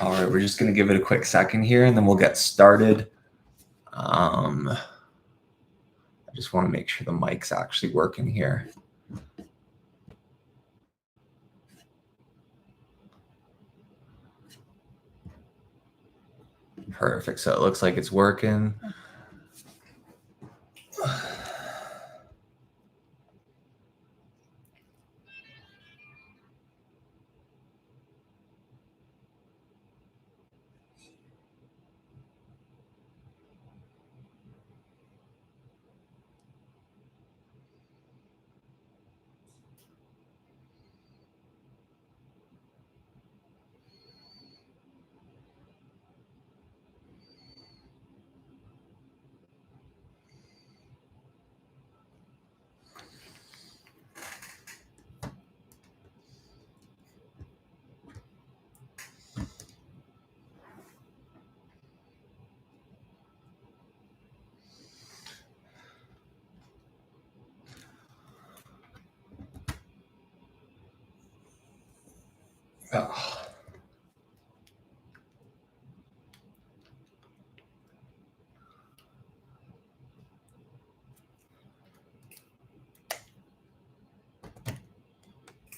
All right, we're just going to give it a quick second here and then we'll get started. I just want to make sure the mic's actually working here. Perfect. So it looks like it's working. Oh.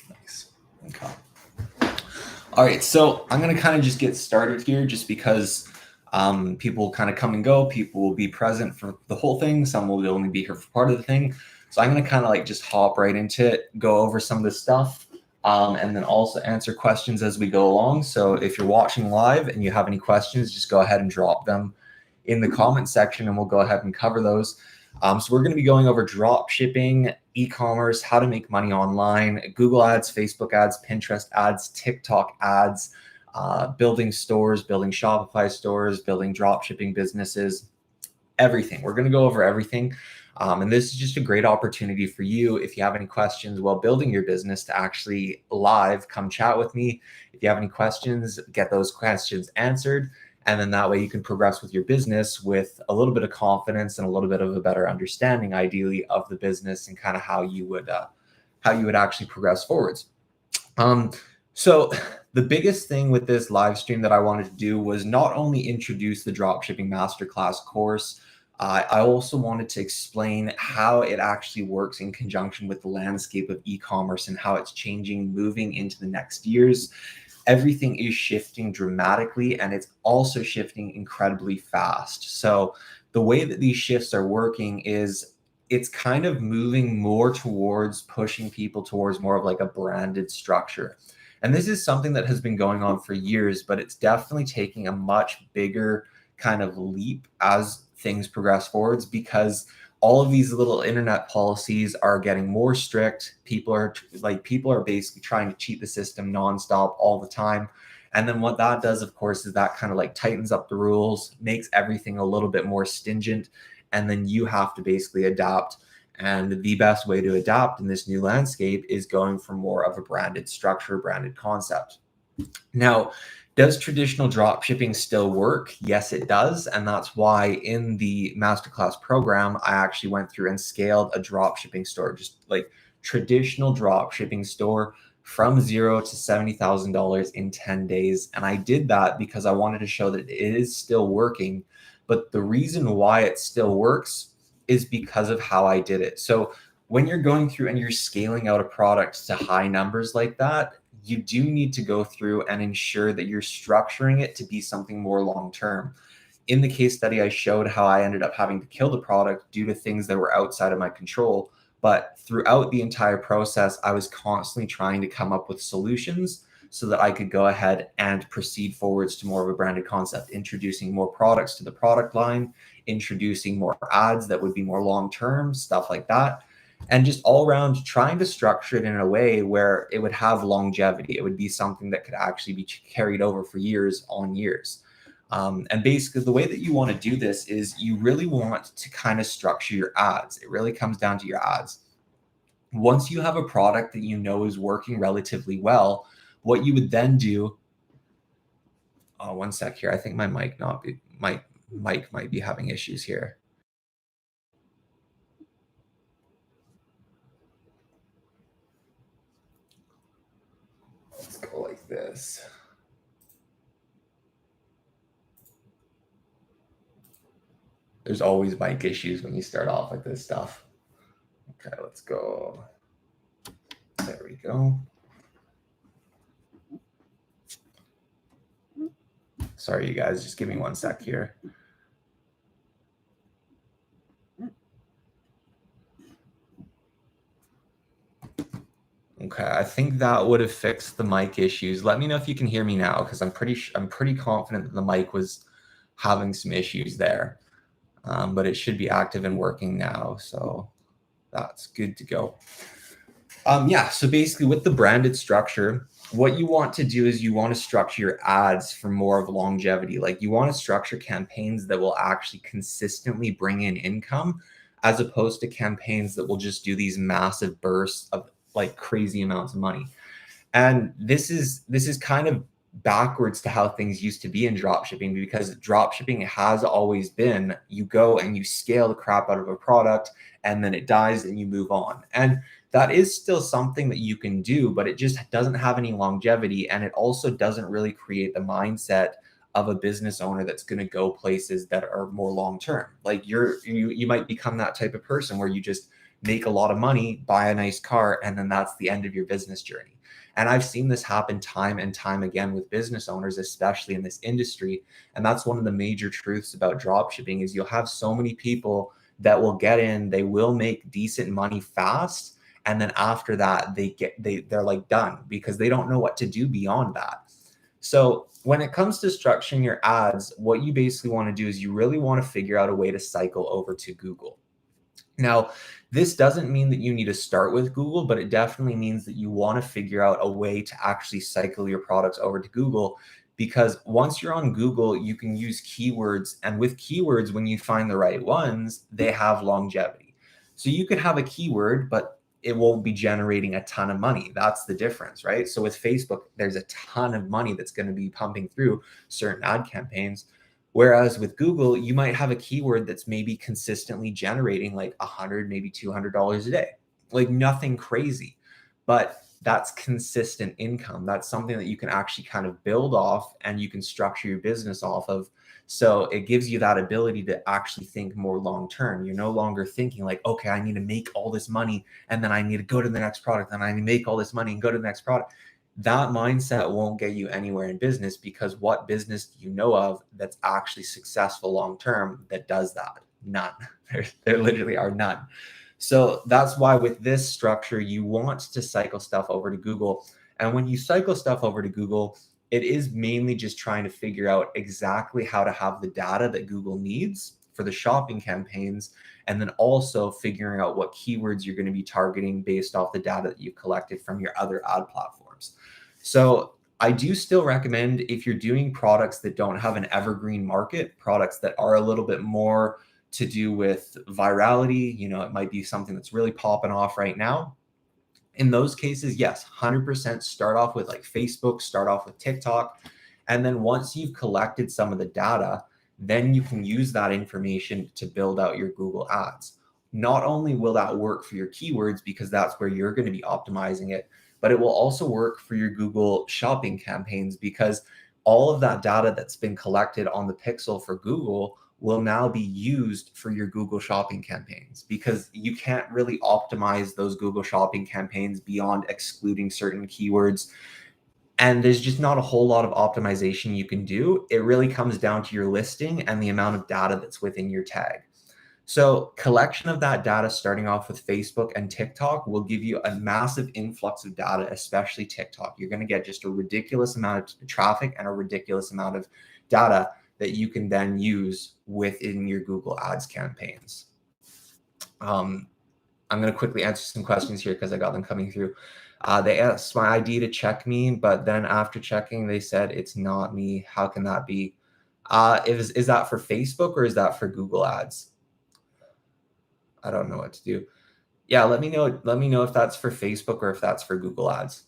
Nice. Okay. All right, so I'm going to kind of just get started here just because people kind of come and go. People will be present for the whole thing. Some will only be here for part of the thing. So I'm going to kind of like just hop right into it, go over some of this stuff, and then also answer questions as we go along. So if you're watching live and you have any questions, just go ahead and drop them in the comment section and we'll go ahead and cover those. So we're going to be going over drop shipping, e-commerce, how to make money online, Google ads, Facebook ads, Pinterest ads, TikTok ads, building stores, building Shopify stores, building drop shipping businesses, everything. We're going to go over everything. And this is just a great opportunity for you. If you have any questions while building your business to actually live, come chat with me. If you have any questions, get those questions answered. And then that way you can progress with your business with a little bit of confidence and a little bit of a better understanding, ideally, of the business and kind of how you would actually progress forwards. So the biggest thing with this live stream that I wanted to do was not only introduce the Dropshipping Masterclass course, I also wanted to explain how it actually works in conjunction with the landscape of e-commerce and how it's changing moving into the next years. Everything is shifting dramatically and it's also shifting incredibly fast. So the way that these shifts are working is it's kind of moving more towards pushing people towards more of like a branded structure. And this is something that has been going on for years, but it's definitely taking a much bigger kind of leap as things progress forwards because all of these little internet policies are getting more strict. People are basically trying to cheat the system nonstop all the time. And then what that does, of course, is that kind of like tightens up the rules, makes everything a little bit more stringent. And then you have to basically adapt. And the best way to adapt in this new landscape is going for more of a branded structure, branded concept. Now, does traditional drop shipping still work? Yes, it does. And that's why in the masterclass program, I actually went through and scaled a drop shipping store, just like traditional drop shipping store from $0 to $70,000 in 10 days. And I did that because I wanted to show that it is still working. But the reason why it still works is because of how I did it. So when you're going through and you're scaling out a product to high numbers like that, you do need to go through and ensure that you're structuring it to be something more long-term. In the case study, I showed how I ended up having to kill the product due to things that were outside of my control. But throughout the entire process, I was constantly trying to come up with solutions so that I could go ahead and proceed forwards to more of a branded concept, introducing more products to the product line, introducing more ads that would be more long-term, stuff like that. And just all around trying to structure it in a way where it would have longevity. It would be something that could actually be carried over for years on years. And basically the way that you want to do this is you really want to kind of structure your ads. It really comes down to your ads. Once you have a product that you know is working relatively well, what you would then do, oh, one sec here. I think my mic might be having issues here. Let's go like this. There's always mic issues when you start off with this stuff. Okay, let's go. There we go. Sorry, you guys, just give me 1 sec here. Okay, I think that would have fixed the mic issues. Let me know if you can hear me now, because I'm pretty confident that the mic was having some issues there. But it should be active and working now, so that's good to go. Yeah, so basically with the branded structure, what you want to do is you want to structure your ads for more of longevity. Like you want to structure campaigns that will actually consistently bring in income, as opposed to campaigns that will just do these massive bursts of like crazy amounts of money. And this is kind of backwards to how things used to be in dropshipping, because dropshipping has always been you go and you scale the crap out of a product and then it dies and you move on. And that is still something that you can do, but it just doesn't have any longevity, and it also doesn't really create the mindset of a business owner that's going to go places that are more long term. Like you might become that type of person where you just make a lot of money, buy a nice car, and then that's the end of your business journey. And I've seen this happen time and time again with business owners, especially in this industry. And that's one of the major truths about dropshipping is you'll have so many people that will get in, they will make decent money fast, and then after that they're like done because they don't know what to do beyond that. So when it comes to structuring your ads, what you basically want to do is you really want to figure out a way to cycle over to Google. Now, this doesn't mean that you need to start with Google, but it definitely means that you want to figure out a way to actually cycle your products over to Google, because once you're on Google, you can use keywords. And with keywords, when you find the right ones, they have longevity. So you could have a keyword, but it won't be generating a ton of money. That's the difference, right? So with Facebook, there's a ton of money that's going to be pumping through certain ad campaigns. Whereas with Google, you might have a keyword that's maybe consistently generating like $100, maybe $200 a day, like nothing crazy, but that's consistent income. That's something that you can actually kind of build off and you can structure your business off of. So it gives you that ability to actually think more long term. You're no longer thinking like, okay, I need to make all this money and then I need to go to the next product and I need to make all this money and go to the next product. That mindset won't get you anywhere in business, because what business do you know of that's actually successful long term that does that? None. There literally are none. So that's why with this structure, you want to cycle stuff over to Google. And when you cycle stuff over to Google, it is mainly just trying to figure out exactly how to have the data that Google needs for the shopping campaigns, and then also figuring out what keywords you're going to be targeting based off the data that you've collected from your other ad platforms. So I do still recommend, if you're doing products that don't have an evergreen market, products that are a little bit more to do with virality, it might be something that's really popping off right now. In those cases, yes, 100% start off with like Facebook, start off with TikTok. And then once you've collected some of the data, then you can use that information to build out your Google ads. Not only will that work for your keywords, because that's where you're going to be optimizing it, but it will also work for your Google shopping campaigns, because all of that data that's been collected on the pixel for Google will now be used for your Google shopping campaigns, because you can't really optimize those Google shopping campaigns beyond excluding certain keywords. And there's just not a whole lot of optimization you can do. It really comes down to your listing and the amount of data that's within your tag. So collection of that data, starting off with Facebook and TikTok, will give you a massive influx of data, especially TikTok. You're going to get just a ridiculous amount of traffic and a ridiculous amount of data that you can then use within your Google Ads campaigns. I'm going to quickly answer some questions here because I got them coming through. They asked my ID to check me, but then after checking, they said it's not me. How can that be? Is that for Facebook or is that for Google Ads? I don't know what to do. Yeah, let me know. Let me know if that's for Facebook or if that's for Google Ads.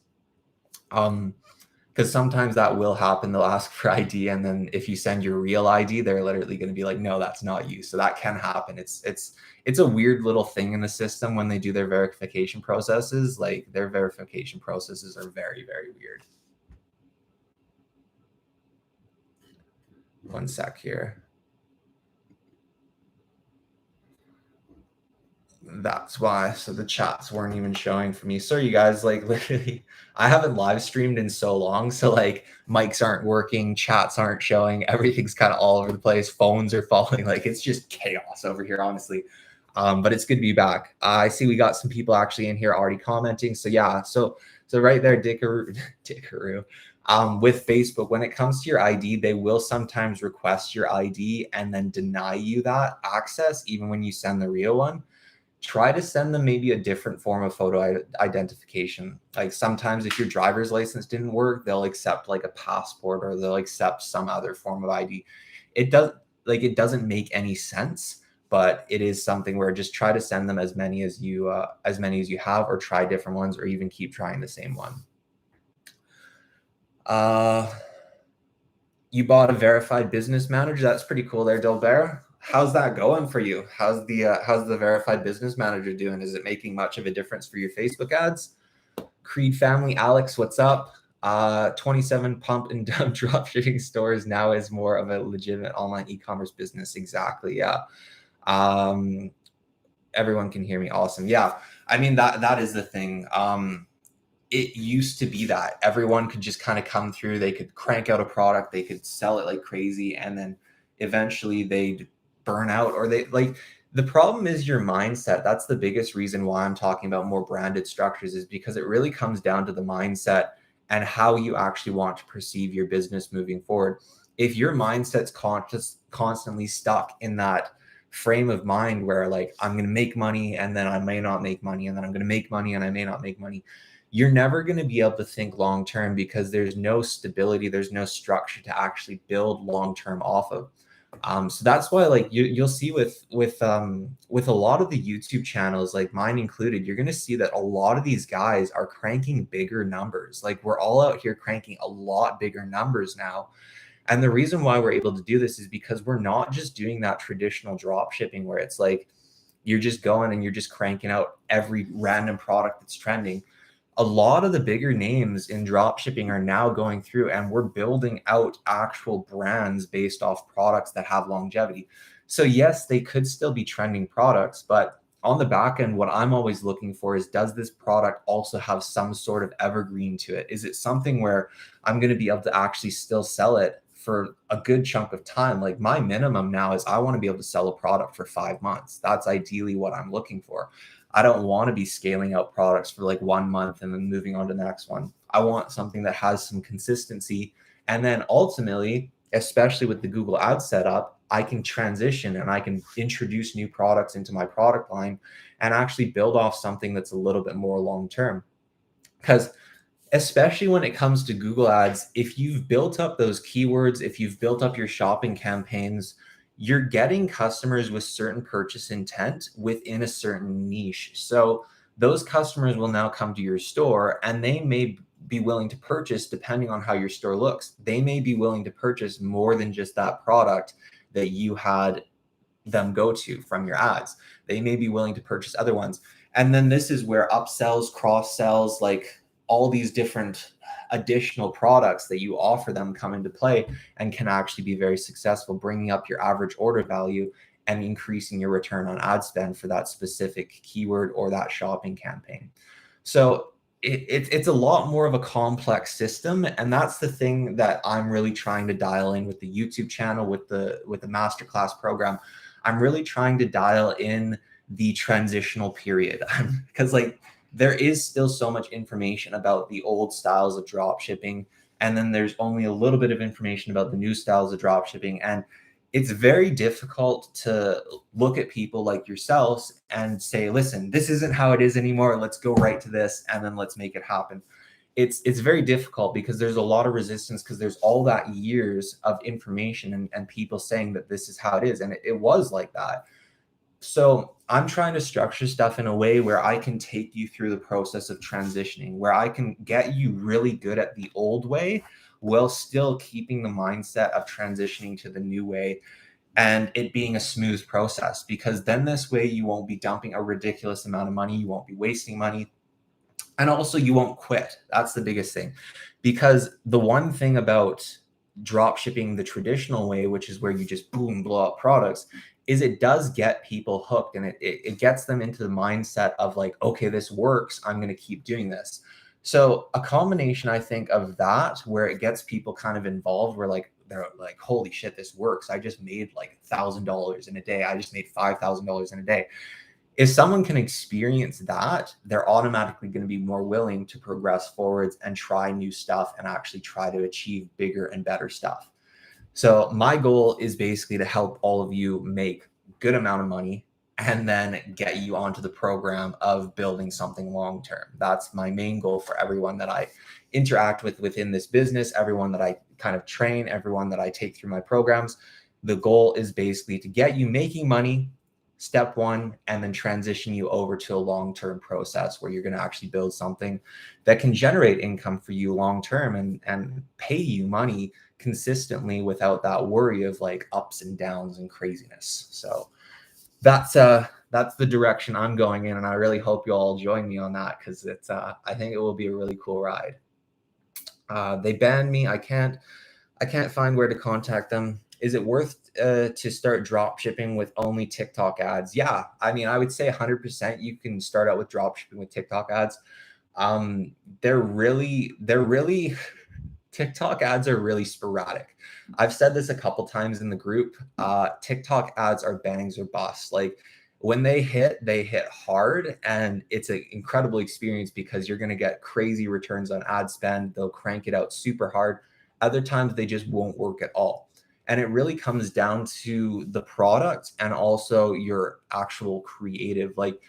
Because sometimes that will happen. They'll ask for ID, and then if you send your real ID, they're literally going to be like, "No, that's not you." So that can happen. It's a weird little thing in the system when they do their verification processes. Like their verification processes are very, very weird. 1 sec here. That's why. So the chats weren't even showing for me. Sorry, you guys, like literally, I haven't live streamed in so long. So like mics aren't working, chats aren't showing, everything's kind of all over the place. Phones are falling. Like it's just chaos over here, honestly. But it's good to be back. I see we got some people actually in here already commenting. So yeah, so right there, Dickaroo. With Facebook, when it comes to your ID, they will sometimes request your ID and then deny you that access, even when you send the real one. Try to send them maybe a different form of photo identification. Like sometimes if your driver's license didn't work, they'll accept like a passport or they'll accept some other form of ID. It doesn't make any sense, but it is something where just try to send them as many as you have, or try different ones, or even keep trying the same one. You bought a verified business manager. That's pretty cool there, Delbert. How's that going for you? How's the verified business manager doing? Is it making much of a difference for your Facebook ads? Creed family, Alex, what's up? 27 pump and dump dropshipping stores now is more of a legitimate online e-commerce business. Exactly. Yeah. Everyone can hear me. Awesome. Yeah. I mean, that is the thing. It used to be that everyone could just kind of come through, they could crank out a product, they could sell it like crazy, and then eventually they'd burn out, or the problem is your mindset. That's the biggest reason why I'm talking about more branded structures, is because it really comes down to the mindset and how you actually want to perceive your business moving forward. If your mindset's constantly stuck in that frame of mind where like, I'm going to make money and then I may not make money, and then I'm going to make money and I may not make money, you're never going to be able to think long term, because there's no stability, there's no structure to actually build long term off of. So that's why, like you'll see with a lot of the YouTube channels, like mine included, you're going to see that a lot of these guys are cranking bigger numbers. Like we're all out here cranking a lot bigger numbers now. And the reason why we're able to do this is because we're not just doing that traditional drop shipping where it's like you're just going and you're just cranking out every random product that's trending. A lot of the bigger names in drop shipping are now going through, and we're building out actual brands based off products that have longevity. So yes, they could still be trending products, but on the back end, what I'm always looking for is, does this product also have some sort of evergreen to it? Is it something where I'm going to be able to actually still sell it for a good chunk of time? Like my minimum now is I want to be able to sell a product for 5 months. That's ideally what I'm looking for. I don't want to be scaling out products for like 1 month and then moving on to the next one. I want something that has some consistency. And then ultimately, especially with the Google Ads setup, I can transition and I can introduce new products into my product line and actually build off something that's a little bit more long term. Because especially when it comes to Google Ads, if you've built up those keywords, if you've built up your shopping campaigns, you're getting customers with certain purchase intent within a certain niche. So those customers will now come to your store, and they may be willing to purchase depending on how your store looks. They may be willing to purchase more than just that product that you had them go to from your ads. They may be willing to purchase other ones. And then this is where upsells, cross sells, like all these different additional products that you offer them come into play and can actually be very successful, bringing up your average order value and increasing your return on ad spend for that specific keyword or that shopping campaign. So it's a lot more of a complex system, and that's the thing that I'm really trying to dial in with the YouTube channel, with the masterclass program. I'm really trying to dial in the transitional period, because like there is still so much information about the old styles of drop shipping, and then there's only a little bit of information about the new styles of drop shipping. And it's very difficult to look at people like yourselves and say, listen, this isn't how it is anymore. Let's go right to this and then let's make it happen. It's very difficult because there's a lot of resistance, because there's all that years of information and people saying that this is how it is. And it was like that. So I'm trying to structure stuff in a way where I can take you through the process of transitioning, where I can get you really good at the old way while still keeping the mindset of transitioning to the new way, and it being a smooth process. Because then this way you won't be dumping a ridiculous amount of money, you won't be wasting money, and also you won't quit. That's the biggest thing. Because the one thing about drop shipping the traditional way, which is where you just boom blow up products, is it does get people hooked, and it gets them into the mindset of like, okay, this works, I'm going to keep doing this. So a combination, I think, of that, where it gets people kind of involved, where like they're like, holy shit, this works. I just made like $1,000 in a day. I just made $5,000 in a day. If someone can experience that, they're automatically going to be more willing to progress forwards and try new stuff and actually try to achieve bigger and better stuff. So my goal is basically to help all of you make good amount of money and then get you onto the program of building something long term. That's my main goal for everyone that I interact with within this business, everyone that I kind of train, everyone that I take through my programs. The goal is basically to get you making money, step one, and then transition you over to a long-term process where you're going to actually build something that can generate income for you long term and pay you money consistently without that worry of like ups and downs and craziness. So that's the direction I'm going in, and I really hope you all join me on that, because it's I think it will be a really cool ride. They banned me. I can't find where to contact them. Is it worth to start drop shipping with only TikTok ads? Yeah, I mean, I would say 100% you can start out with drop shipping with TikTok ads. They're really TikTok ads are really sporadic. I've said this a couple times in the group. TikTok ads are bangs or busts. Like when they hit hard, and it's an incredible experience because you're going to get crazy returns on ad spend. They'll crank it out super hard. Other times they just won't work at all. And it really comes down to the product and also your actual creative. Like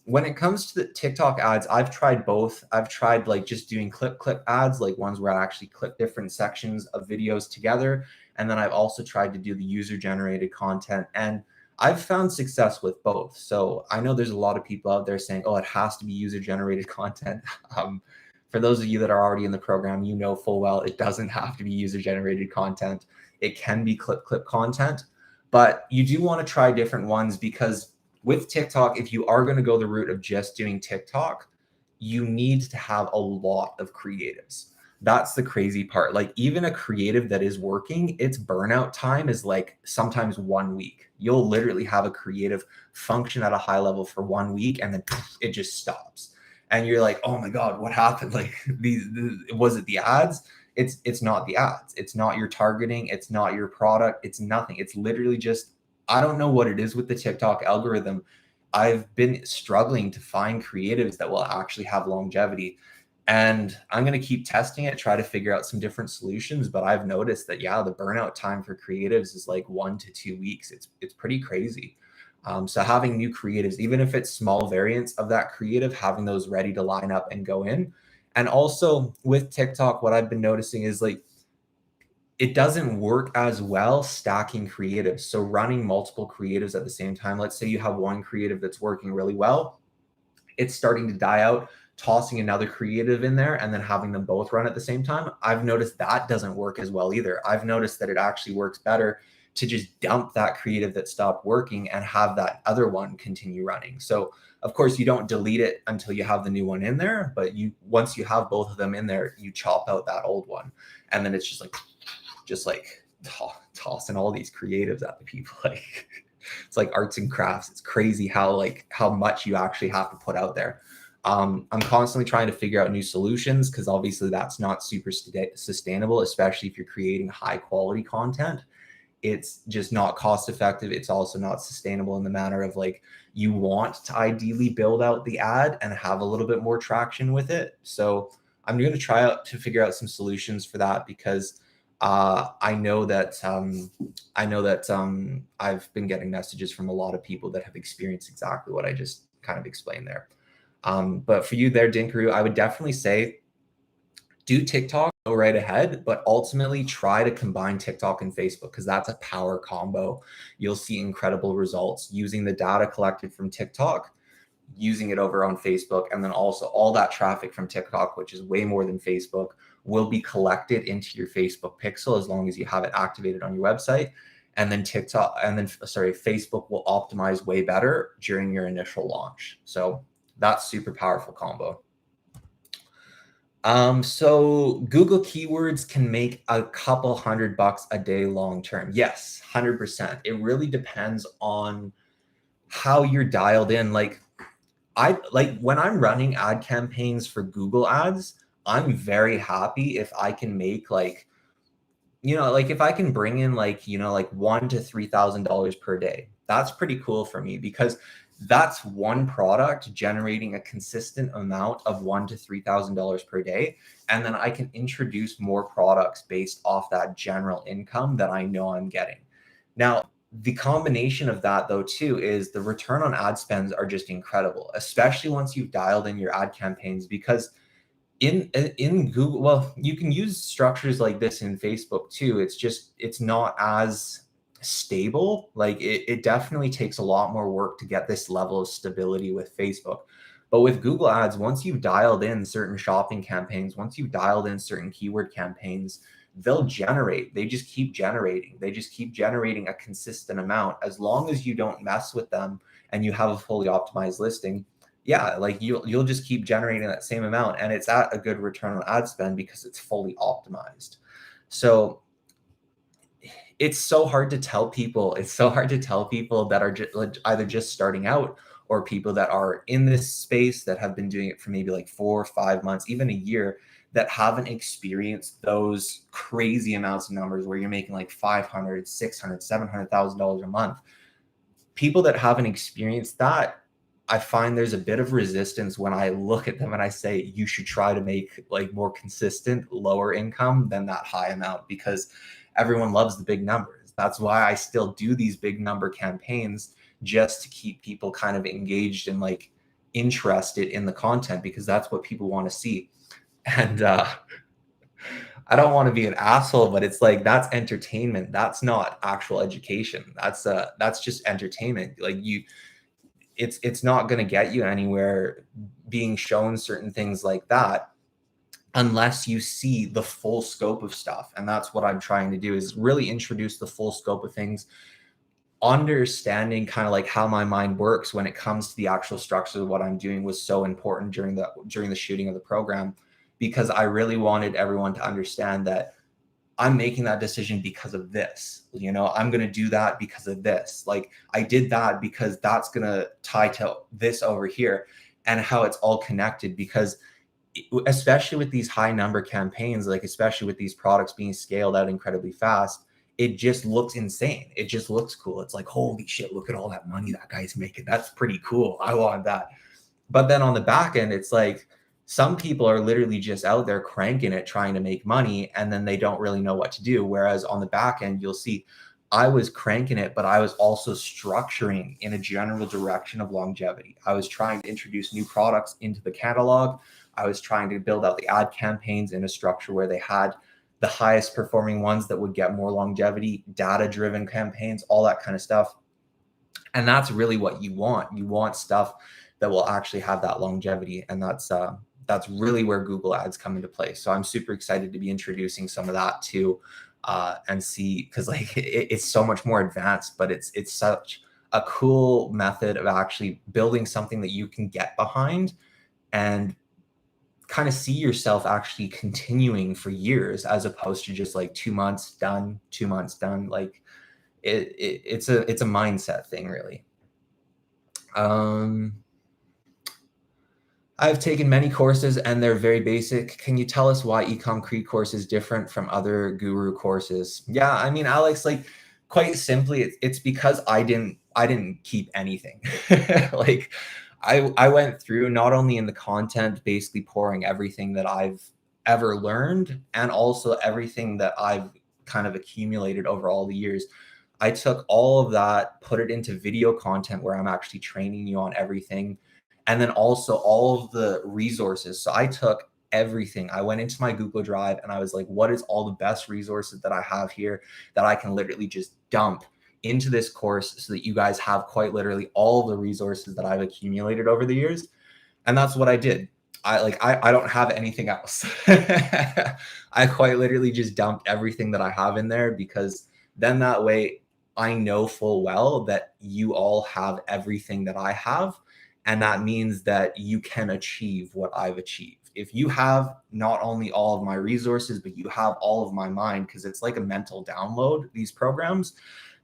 when it comes to the TikTok ads, I've tried both. I've tried like just doing clip ads, like ones where I actually clip different sections of videos together. And then I've also tried to do the user generated content, and I've found success with both. So I know there's a lot of people out there saying, oh, it has to be user generated content. For those of you that are already in the program, you know full well it doesn't have to be user generated content. It can be clip content, but you do want to try different ones, because with TikTok, if you are going to go the route of just doing TikTok, you need to have a lot of creatives. That's the crazy part. Like even a creative that is working, its burnout time is like sometimes 1 week. You'll literally have a creative function at a high level for 1 week, and then it just stops. And you're like, oh my God, what happened? Like was it the ads? It's not the ads. It's not your targeting. It's not your product. It's nothing. It's literally just, I don't know what it is with the TikTok algorithm. I've been struggling to find creatives that will actually have longevity. And I'm going to keep testing it, try to figure out some different solutions. But I've noticed that, yeah, the burnout time for creatives is like 1 to 2 weeks. It's pretty crazy. So having new creatives, even if it's small variants of that creative, having those ready to line up and go in. And also with TikTok, what I've been noticing is like, it doesn't work as well stacking creatives. So running multiple creatives at the same time, let's say you have one creative that's working really well, it's starting to die out, tossing another creative in there and then having them both run at the same time. I've noticed that doesn't work as well either. I've noticed that it actually works better to just dump that creative that stopped working and have that other one continue running. So of course you don't delete it until you have the new one in there, but once you have both of them in there, you chop out that old one. And then it's just like tossing all these creatives at the people. Like it's like arts and crafts. It's crazy how much you actually have to put out there. I'm constantly trying to figure out new solutions, because obviously that's not super sustainable, especially if you're creating high quality content. It's just not cost effective. It's also not sustainable in the manner of like, you want to ideally build out the ad and have a little bit more traction with it. So I'm going to try out to figure out some solutions for that, because I know that I've been getting messages from a lot of people that have experienced exactly what I just kind of explained there. But for you there, Dinkaroo, I would definitely say do TikTok, go right ahead, but ultimately try to combine TikTok and Facebook, because that's a power combo. You'll see incredible results using the data collected from TikTok, using it over on Facebook, and then also all that traffic from TikTok, which is way more than Facebook, will be collected into your Facebook pixel as long as you have it activated on your website. And then Facebook will optimize way better during your initial launch. So that's super powerful combo. So Google keywords can make a couple $100 a day long term. Yes, 100%. It really depends on how you're dialed in. Like I like when I'm running ad campaigns for Google ads, I'm very happy if I can make like, like if I can bring in like, like $1,000 to $3,000 per day. That's pretty cool for me because that's one product generating a consistent amount of $1,000 to $3,000 per day. And then I can introduce more products based off that general income that I know I'm getting. Now, the combination of that though too is the return on ad spends are just incredible, especially once you've dialed in your ad campaigns, because in Google, well, you can use structures like this in Facebook too. It's not as stable. Like it definitely takes a lot more work to get this level of stability with Facebook. But with Google ads, once you've dialed in certain shopping campaigns, once you've dialed in certain keyword campaigns, they'll generate. They just keep generating. They just keep generating a consistent amount as long as you don't mess with them and you have a fully optimized listing. Yeah, like you'll just keep generating that same amount, and it's at a good return on ad spend because it's fully optimized. So it's so hard to tell people. It's so hard to tell people that are either just starting out or people that are in this space that have been doing it for maybe like 4 or 5 months, even a year, that haven't experienced those crazy amounts of numbers where you're making like 500, 600, $700,000 a month. People that haven't experienced that, I find there's a bit of resistance when I look at them and I say, you should try to make like more consistent, lower income than that high amount, because everyone loves the big numbers. That's why I still do these big number campaigns, just to keep people kind of engaged and like interested in the content, because that's what people want to see. And I don't want to be an asshole, but it's like, that's entertainment. That's not actual education. That's just entertainment. Like it's not going to get you anywhere being shown certain things like that unless you see the full scope of stuff. And that's what I'm trying to do, is really introduce the full scope of things, understanding kind of like how my mind works when it comes to the actual structure of what I'm doing was so important during the shooting of the program, because I really wanted everyone to understand that I'm making that decision because of this. I'm going to do that because of this. Like I did that because that's going to tie to this over here, and how it's all connected. Because especially with these high number campaigns, like especially with these products being scaled out incredibly fast, it just looks insane. It just looks cool. It's like, holy shit, look at all that money that guy's making. That's pretty cool. I want that. But then on the back end, it's like some people are literally just out there cranking it, trying to make money, and then they don't really know what to do. Whereas on the back end, you'll see I was cranking it, but I was also structuring in a general direction of longevity. I was trying to introduce new products into the catalog. I was trying to build out the ad campaigns in a structure where they had the highest performing ones that would get more longevity, data-driven campaigns, all that kind of stuff. And that's really what you want. You want stuff that will actually have that longevity. And that's really where Google ads come into play. So I'm super excited to be introducing some of that too, and see, because like it's so much more advanced, but it's such a cool method of actually building something that you can get behind and kind of see yourself actually continuing for years, as opposed to just like 2 months done, 2 months done. Like it's a mindset thing, really. I've taken many courses and they're very basic. Can you tell us why Ecom Creed course is different from other guru courses? Yeah, I mean, Alex, like quite simply, it's because I didn't keep anything. Like I went through not only in the content, basically pouring everything that I've ever learned, and also everything that I've kind of accumulated over all the years. I took all of that, put it into video content where I'm actually training you on everything. And then also all of the resources. So I took everything. I went into my Google Drive and I was like, what is all the best resources that I have here that I can literally just dump into this course, so that you guys have quite literally all of the resources that I've accumulated over the years. And that's what I did. I don't have anything else. I quite literally just dumped everything that I have in there, because then that way I know full well that you all have everything that I have. And that means that you can achieve what I've achieved. if you have not only all of my resources, but you have all of my mind, because it's like a mental download, these programs.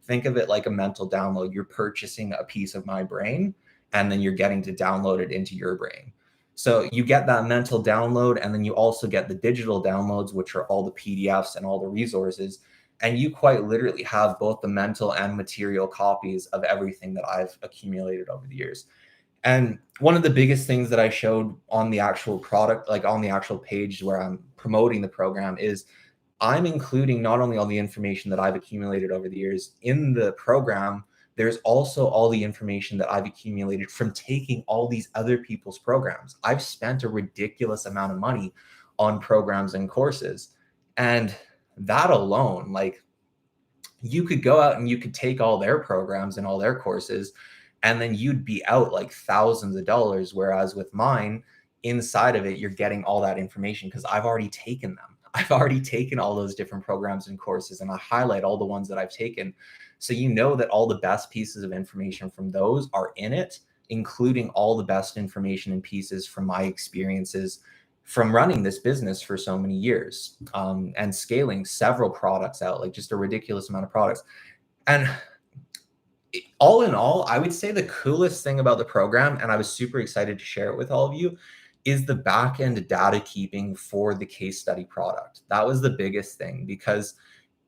Think of it like a mental download. You're purchasing a piece of my brain, and then you're getting to download it into your brain. So you get that mental download, and then you also get the digital downloads, which are all the PDFs and all the resources. And you quite literally have both the mental and material copies of everything that I've accumulated over the years. And one of the biggest things that I showed on the actual product, like on the actual page where I'm promoting the program, is I'm including not only all the information that I've accumulated over the years in the program, there's also all the information that I've accumulated from taking all these other people's programs. I've spent a ridiculous amount of money on programs and courses. And that alone, like, you could go out and you could take all their programs and all their courses, and then you'd be out like thousands of dollars. Whereas with mine, inside of it, you're getting all that information because I've already taken them. I've already taken all those different programs and courses, and I highlight all the ones that I've taken. So you know that all the best pieces of information from those are in it, including all the best information and pieces from my experiences from running this business for so many years, and scaling several products out, like just a ridiculous amount of products. And all in all, I would say the coolest thing about the program, and I was super excited to share it with all of you, is the backend data keeping for the case study product. That was the biggest thing, because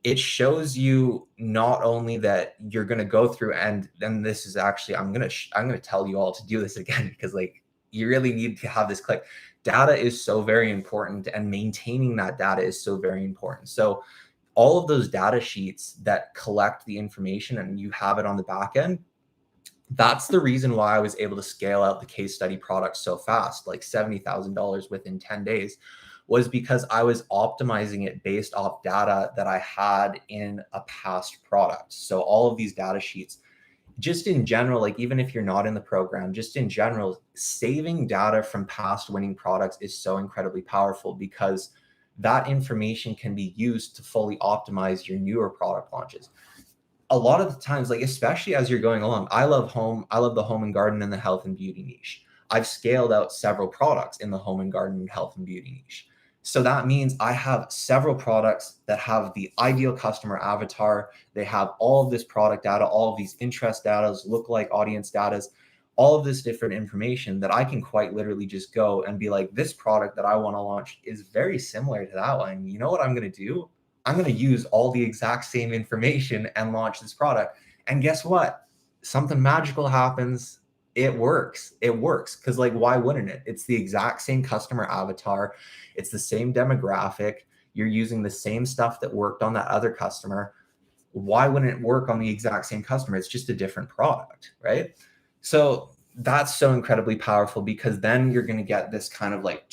it shows you not only that you're going to go through, and then this is actually, I'm going to tell you all to do this again, because like, you really need to have this click. Data is so very important, and maintaining that data is so very important. So all of those data sheets that collect the information and you have it on the back end, that's the reason why I was able to scale out the case study product so fast, like $70,000 within 10 days, was because I was optimizing it based off data that I had in a past product. So all of these data sheets, just in general, like even if you're not in the program, just in general, saving data from past winning products is so incredibly powerful, because that information can be used to fully optimize your newer product launches. A lot of the times, like especially as you're going along, I love the home and garden and the health and beauty niche. I've scaled out several products in the home and garden and health and beauty niche. So that means I have several products that have the ideal customer avatar. They have all of this product data, all of these interest data, lookalike audience data, all of this different information that I can quite literally just go and be like, this product that I want to launch is very similar to that one. You know what I'm going to do? I'm going to use all the exact same information and launch this product. And guess what? Something magical happens. It works. It works. Because like, why wouldn't it? It's the exact same customer avatar. It's the same demographic. You're using the same stuff that worked on that other customer. Why wouldn't it work on the exact same customer? It's just a different product, right? So that's so incredibly powerful, because then you're going to get this kind of like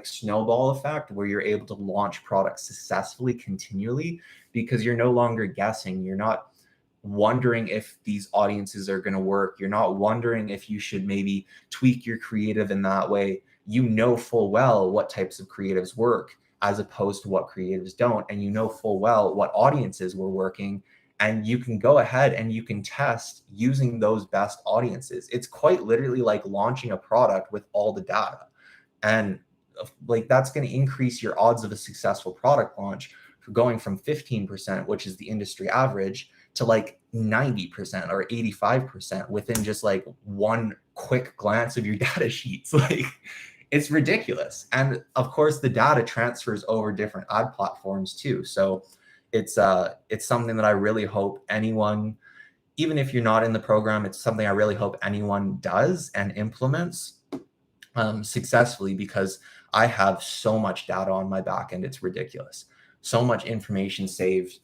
snowball effect where you're able to launch products successfully continually, because you're no longer guessing. You're not wondering if these audiences are going to work. You're not wondering if you should maybe tweak your creative in that way. You know full well what types of creatives work as opposed to what creatives don't. And you know full well what audiences were working. And you can go ahead and you can test using those best audiences. It's quite literally like launching a product with all the data. And like, that's going to increase your odds of a successful product launch, going from 15%, which is the industry average, to like 90% or 85% within just like one quick glance of your data sheets. Like, it's ridiculous. And of course, the data transfers over different ad platforms too. So it's something that I really hope anyone, even if you're not in the program, it's something I really hope anyone does and implements successfully, because I have so much data on my back end. It's ridiculous. So much information saved.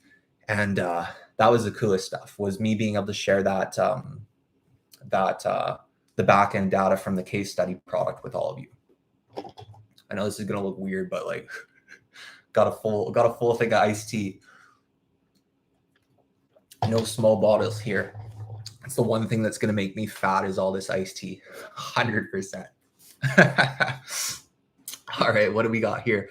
And that was the coolest stuff, was me being able to share that the back end data from the case study product with all of you. I know this is gonna look weird, but like, got a full thing of iced tea. No small bottles here. It's the one thing that's gonna make me fat, is all this iced tea. 100%. All right, what do we got here?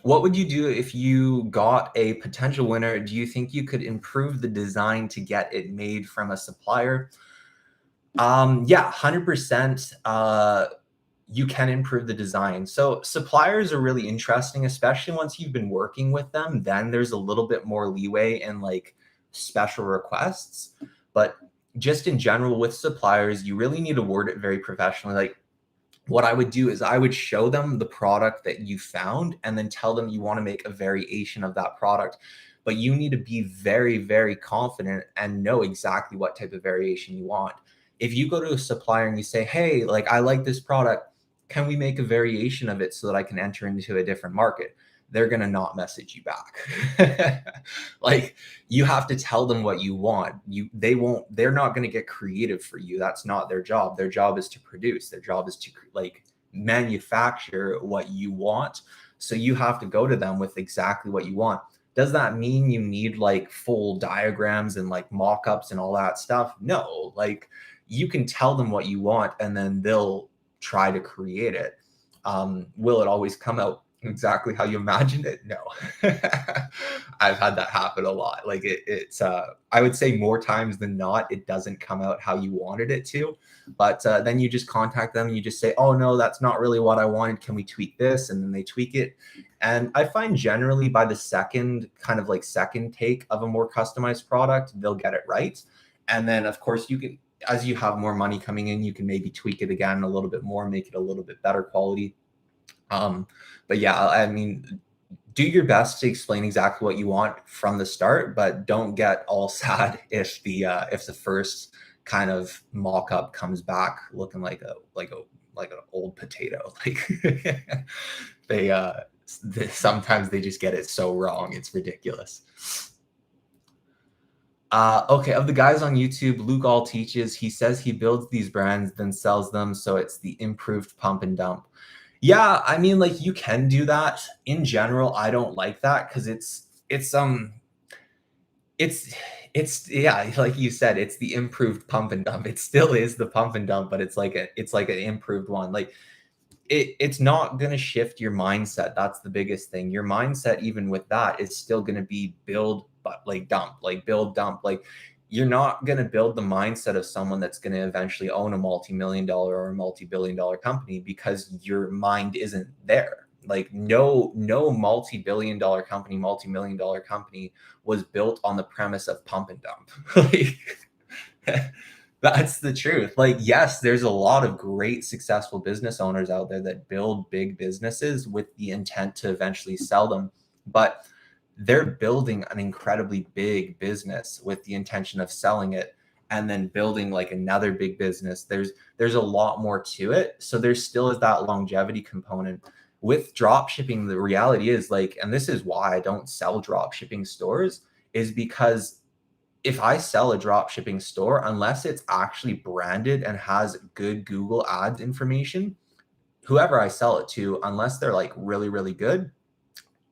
What would you do if you got a potential winner? Do you think you could improve the design to get it made from a supplier? Yeah, 100%. You can improve the design. So suppliers are really interesting, especially once you've been working with them. Then there's a little bit more leeway in like special requests. But just in general with suppliers, you really need to word it very professionally. Like what I would do is I would show them the product that you found and then tell them you want to make a variation of that product. But you need to be very, very confident and know exactly what type of variation you want. If you go to a supplier and you say, hey, like I like this product, can we make a variation of it so that I can enter into a different market? They're going to not message you back. Like you have to tell them what you want. They're not going to get creative for you. That's not their job. Their job is to produce. Their job is to like manufacture what you want. So you have to go to them with exactly what you want. Does that mean you need like full diagrams and like mock-ups and all that stuff? No, like you can tell them what you want and then they'll try to create it. Will it always come out exactly how you imagined it? No. I've had that happen a lot. Like it's I would say more times than not, it doesn't come out how you wanted it to. But then you just contact them and you just say, oh no, that's not really what I wanted. Can we tweak this? And then they tweak it. And I find generally by the second take of a more customized product, they'll get it right. And then of course you can, as you have more money coming in, you can maybe tweak it again a little bit more, make it a little bit better quality. But yeah, I mean, do your best to explain exactly what you want from the start, but don't get all sad if the first kind of mock-up comes back looking like an old potato. Like sometimes they just get it so wrong. It's ridiculous. Okay, of the guys on YouTube, Luke all teaches. He says he builds these brands, then sells them. So it's the improved pump and dump. Yeah, I mean, like you can do that. In general, I don't like that because it's yeah, like you said, it's the improved pump and dump. It still is the pump and dump, but it's like an improved one. Like it's not going to shift your mindset. That's the biggest thing. Your mindset, even with that, is still going to be build, but like dump, like build, dump. Like you're not going to build the mindset of someone that's going to eventually own a multi-million-dollar or a multi-billion-dollar company because your mind isn't there. Like no multi-billion-dollar company, multi-million-dollar company was built on the premise of pump and dump. Like that's the truth. Like, yes, there's a lot of great successful business owners out there that build big businesses with the intent to eventually sell them, but they're building an incredibly big business with the intention of selling it and then building like another big business. There's a lot more to it. So there still is that longevity component. With drop shipping, the reality is like, and this is why I don't sell drop shipping stores, is because if I sell a drop shipping store, unless it's actually branded and has good Google ads information, whoever I sell it to, unless they're like really, really good,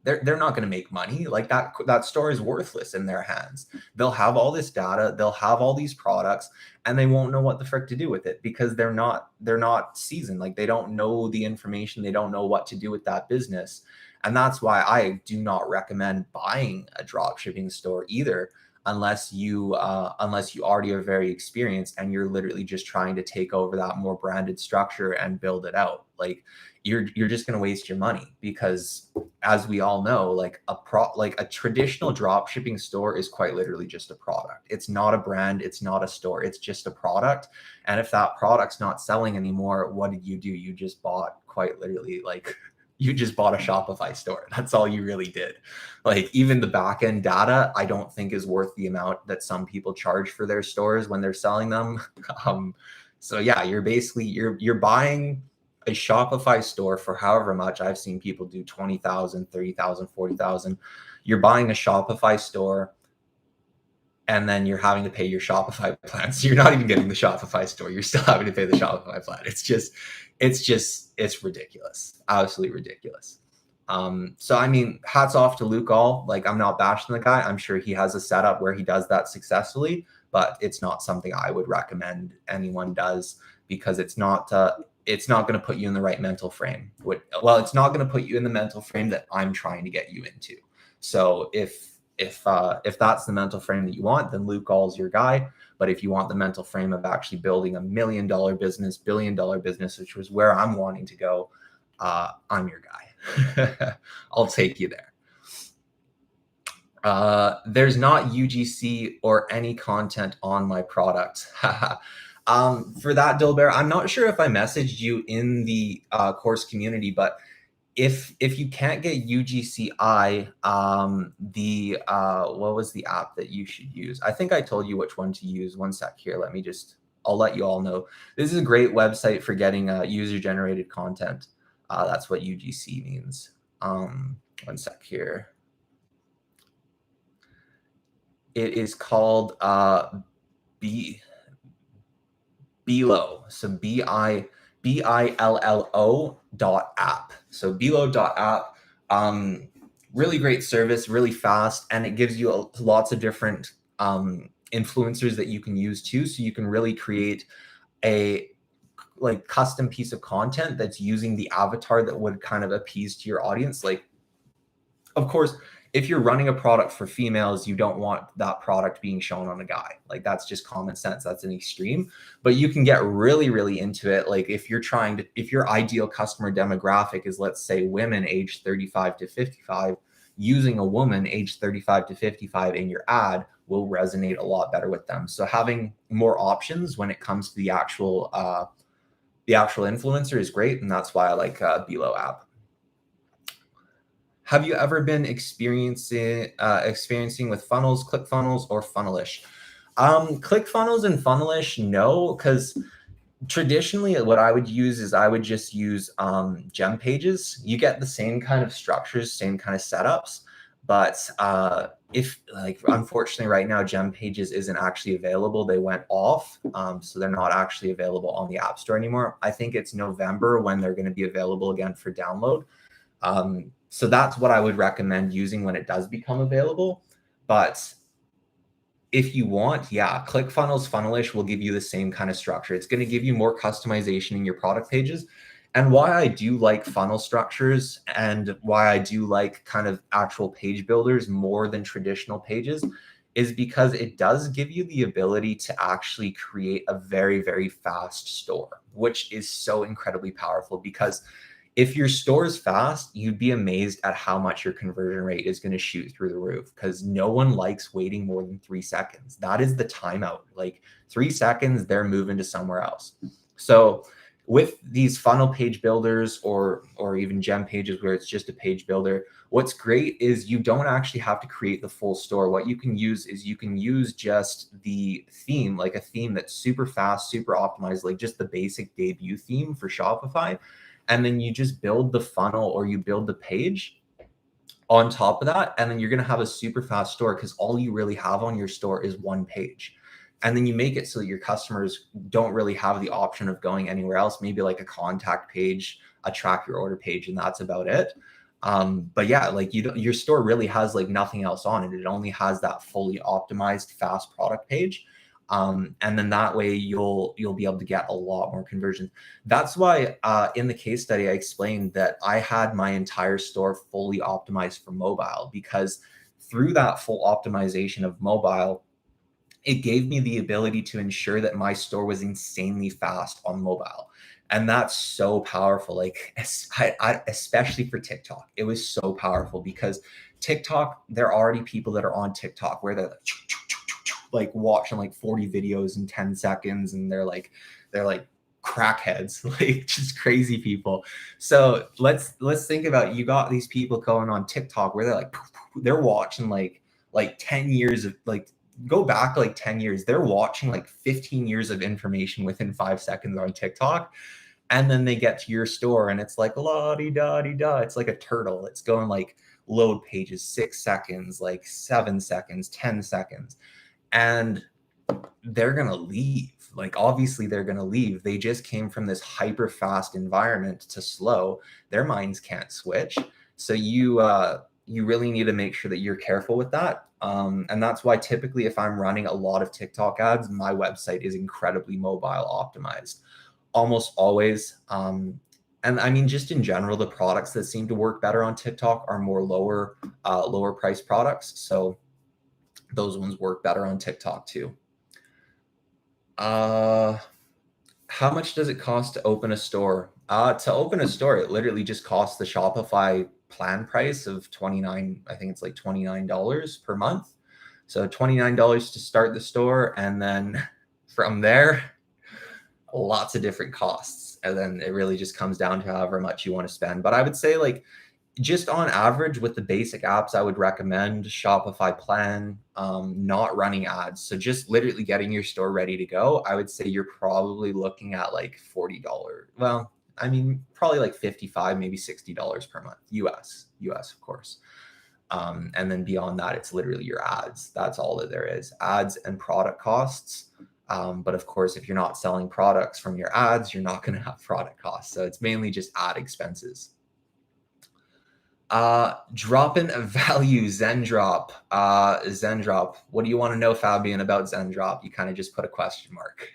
they're not going to make money. Like that store is worthless in their hands. They'll have all this data, they'll have all these products, and they won't know what the frick to do with it because they're not seasoned. Like they don't know the information, they don't know what to do with that business. And that's why I do not recommend buying a drop shipping store either, unless you already are very experienced and you're literally just trying to take over that more branded structure and build it out. Like you're just going to waste your money because, as we all know, like a traditional drop shipping store is quite literally just a product. It's not a brand, it's not a store, it's just a product. And if that product's not selling anymore, what did you do? You just bought quite literally like you just bought a Shopify store. That's all you really did. Like even the backend data, I don't think is worth the amount that some people charge for their stores when they're selling them. So yeah, you're basically you're buying a Shopify store for however much. I've seen people do 20,000, 30,000, 40,000. You're buying a Shopify store and then you're having to pay your Shopify plan. So you're not even getting the Shopify store. You're still having to pay the Shopify plan. It's ridiculous. Absolutely ridiculous. So I mean, hats off to Luke all. Like I'm not bashing the guy. I'm sure he has a setup where he does that successfully, but it's not something I would recommend anyone does because it's not going to put you in the right mental frame. Well, it's not going to put you in the mental frame that I'm trying to get you into. So if if that's the mental frame that you want, then Luke Gall's your guy. But if you want the mental frame of actually building $1 million business, $1 billion business, which was where I'm wanting to go, I'm your guy. I'll take you there. There's not UGC or any content on my product. For that, Dilbear, I'm not sure if I messaged you in the course community, but if you can't get UGCI, what was the app that you should use? I think I told you which one to use. One sec here. I'll let you all know. This is a great website for getting user-generated content. That's what UGC means. One sec here. It is called Billo. So BILLO.app. So Billo.app. Really great service, really fast, and it gives you lots of different influencers that you can use too. So you can really create a custom piece of content that's using the avatar that would kind of appease to your audience. Like, of course, if you're running a product for females, you don't want that product being shown on a guy. Like, that's just common sense. That's an extreme. But you can get really, really into it. Like, if your ideal customer demographic is, let's say, women aged 35 to 55, using a woman aged 35 to 55 in your ad will resonate a lot better with them. So having more options when it comes to the actual influencer is great. And that's why I like Billo app. Have you ever been experiencing with funnels, ClickFunnels, or Funnelish? ClickFunnels and Funnelish, no, because traditionally what I would use is I would just use gem pages. You get the same kind of structures, same kind of setups, but unfortunately right now gem pages isn't actually available. They went off, so they're not actually available on the App Store anymore. I think it's November when they're going to be available again for download. So that's what I would recommend using when it does become available. But if you want, ClickFunnels, Funnelish will give you the same kind of structure. It's going to give you more customization in your product pages. And why I do like funnel structures and why I do like kind of actual page builders more than traditional pages is because it does give you the ability to actually create a very, very fast store, which is so incredibly powerful. Because if your store is fast, you'd be amazed at how much your conversion rate is going to shoot through the roof, because no one likes waiting more than 3 seconds. That is the timeout. Like 3 seconds, they're moving to somewhere else. So with these funnel page builders or even gem pages where it's just a page builder, what's great is you don't actually have to create the full store. What you can use is you can use just the theme, like a theme that's super fast, super optimized, like just the basic debut theme for Shopify. And then you just build the funnel or you build the page on top of that. And then you're going to have a super fast store because all you really have on your store is one page. And then you make it so that your customers don't really have the option of going anywhere else, maybe like a contact page, a track your order page, and that's about it. But yeah, like your store really has like nothing else on it. It only has that fully optimized fast product page. And then that way you'll be able to get a lot more conversions. That's why in the case study, I explained that I had my entire store fully optimized for mobile, because through that full optimization of mobile, it gave me the ability to ensure that my store was insanely fast on mobile. And that's so powerful. Like especially for TikTok, it was so powerful because TikTok, there are already people that are on TikTok where they're like watching like 40 videos in 10 seconds. And they're like crackheads, like just crazy people. So let's think about, you got these people going on TikTok where they're watching like 10 years of go back like 10 years. They're watching like 15 years of information within 5 seconds on TikTok. And then they get to your store and it's like la-di-da-di-da. It's like a turtle. It's going like load pages, 6 seconds, like 7 seconds, 10 seconds. And they're going to leave. Like, obviously they're going to leave. They just came from this hyper fast environment to slow. Their minds can't switch. So you really need to make sure that you're careful with that. And that's why typically if I'm running a lot of TikTok ads, my website is incredibly mobile optimized, almost always. And I mean, just in general, the products that seem to work better on TikTok are more lower price products. So Those ones work better on TikTok too. How much does it cost to open a store? To open a store, it literally just costs the Shopify plan price of $29. I think it's like $29 per month. So $29 to start the store, and then from there, lots of different costs. And then it really just comes down to however much you want to spend. But I would say, like, just on average with the basic apps, I would recommend Shopify plan, not running ads. So just literally getting your store ready to go. I would say you're probably looking at like $40. Well, I mean, probably like $55, maybe $60 per month, US, of course. And then beyond that, it's literally your ads. That's all that there is, ads and product costs. But of course, if you're not selling products from your ads, you're not going to have product costs. So it's mainly just ad expenses. Drop in a value, Zendrop. Zendrop. What do you want to know, Fabian, about Zendrop? You kind of just put a question mark.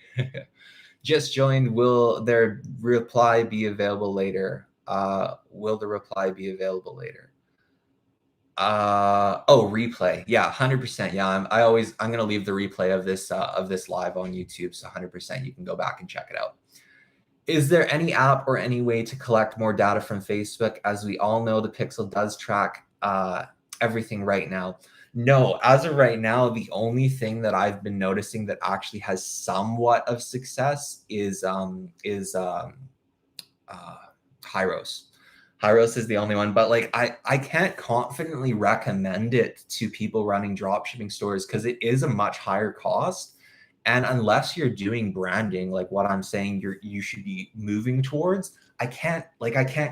Just joined. Will their reply be available later? Will the reply be available later? Replay. Yeah, 100%. Yeah, I'm going to leave the replay of this live on YouTube. So 100% you can go back and check it out. Is there any app or any way to collect more data from Facebook? As we all know, the Pixel does track everything right now. No, as of right now, the only thing that I've been noticing that actually has somewhat of success is Hyros. Hyros is the only one, but like I can't confidently recommend it to people running dropshipping stores because it is a much higher cost. And unless you're doing branding, like what I'm saying, you should be moving towards, I can't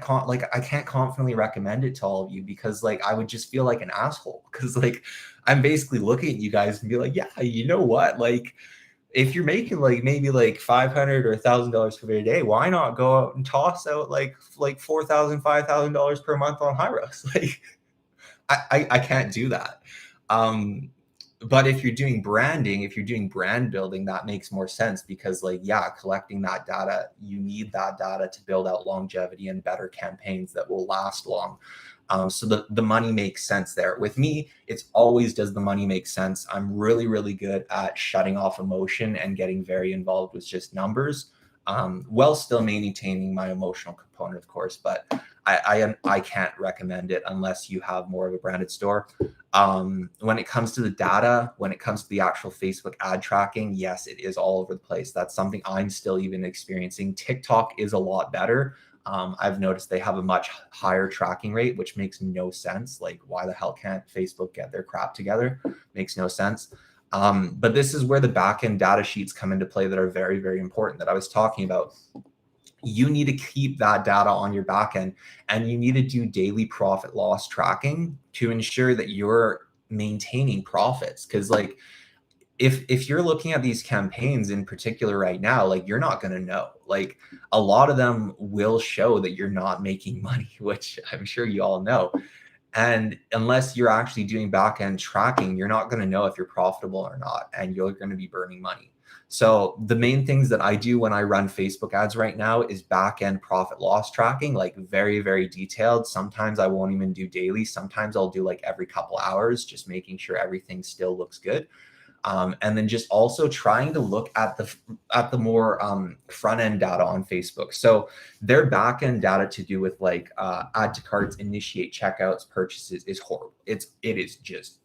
confidently recommend it to all of you because like I would just feel like an asshole because like I'm basically looking at you guys and be like, yeah, you know what? Like if you're making like maybe like $500 or $1,000 per day, why not go out and toss out like $4,000, $5,000 per month on Hyros? Like I can't do that. But if you're doing branding, if you're doing brand building, that makes more sense because like, yeah, collecting that data, you need that data to build out longevity and better campaigns that will last long. So the money makes sense there. With me, it's always, does the money make sense? I'm really, really good at shutting off emotion and getting very involved with just numbers, while still maintaining my emotional component, of course, but I can't recommend it unless you have more of a branded store. When it comes to the data, when it comes to the actual Facebook ad tracking, yes, it is all over the place. That's something I'm still even experiencing. TikTok is a lot better. I've noticed they have a much higher tracking rate, which makes no sense. Like, why the hell can't Facebook get their crap together? Makes no sense. But this is where the backend data sheets come into play that are very, very important that I was talking about. You need to keep that data on your backend, and you need to do daily profit loss tracking to ensure that you're maintaining profits. Because like if you're looking at these campaigns in particular right now, like you're not going to know. Like a lot of them will show that you're not making money, which I'm sure you all know. And unless you're actually doing back-end tracking, you're not going to know if you're profitable or not, and you're going to be burning money. So the main things that I do when I run Facebook ads right now is back-end profit loss tracking, like very, very detailed. Sometimes I won't even do daily. Sometimes I'll do like every couple hours, just making sure everything still looks good. And then just also trying to look at the more front end data on Facebook. So their back end data to do with like add to carts, initiate checkouts, purchases is horrible. It is just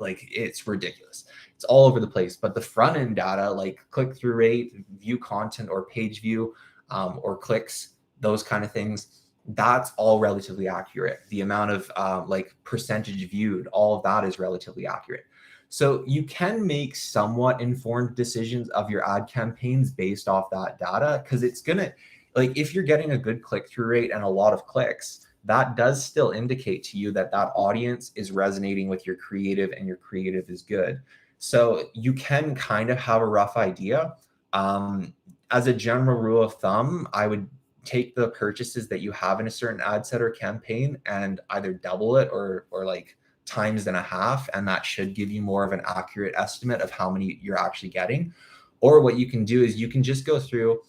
like, it's ridiculous. It's all over the place. But the front end data, like click through rate, view content or page view, or clicks, those kind of things, that's all relatively accurate. The amount of like percentage viewed, all of that is relatively accurate. So you can make somewhat informed decisions of your ad campaigns based off that data, because it's gonna, like, if you're getting a good click-through rate and a lot of clicks, that does still indicate to you that that audience is resonating with your creative and your creative is good. So you can kind of have a rough idea. As a general rule of thumb, I would take the purchases that you have in a certain ad set or campaign and either double it or like times and a half, and that should give you more of an accurate estimate of how many you're actually getting. Or what you can do is you can just go through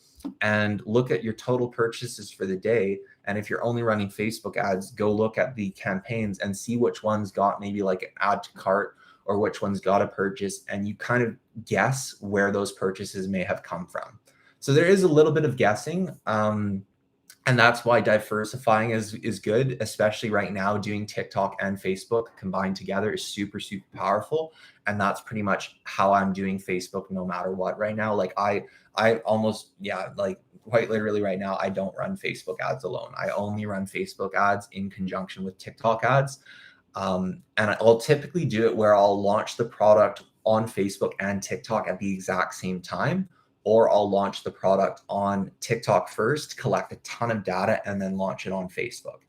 and look at your total purchases for the day, and if you're only running Facebook ads, go look at the campaigns and see which ones got maybe like an add to cart or which one's got a purchase, and you kind of guess where those purchases may have come from. So there is a little bit of guessing. And that's why diversifying is good, especially right now. Doing TikTok and Facebook combined together is super, super powerful. And that's pretty much how I'm doing Facebook no matter what right now. Like I almost, like quite literally right now, I don't run Facebook ads alone. I only run Facebook ads in conjunction with TikTok ads. And I'll typically do it where I'll launch the product on Facebook and TikTok at the exact same time, or I'll launch the product on TikTok first, collect a ton of data, and then launch it on Facebook.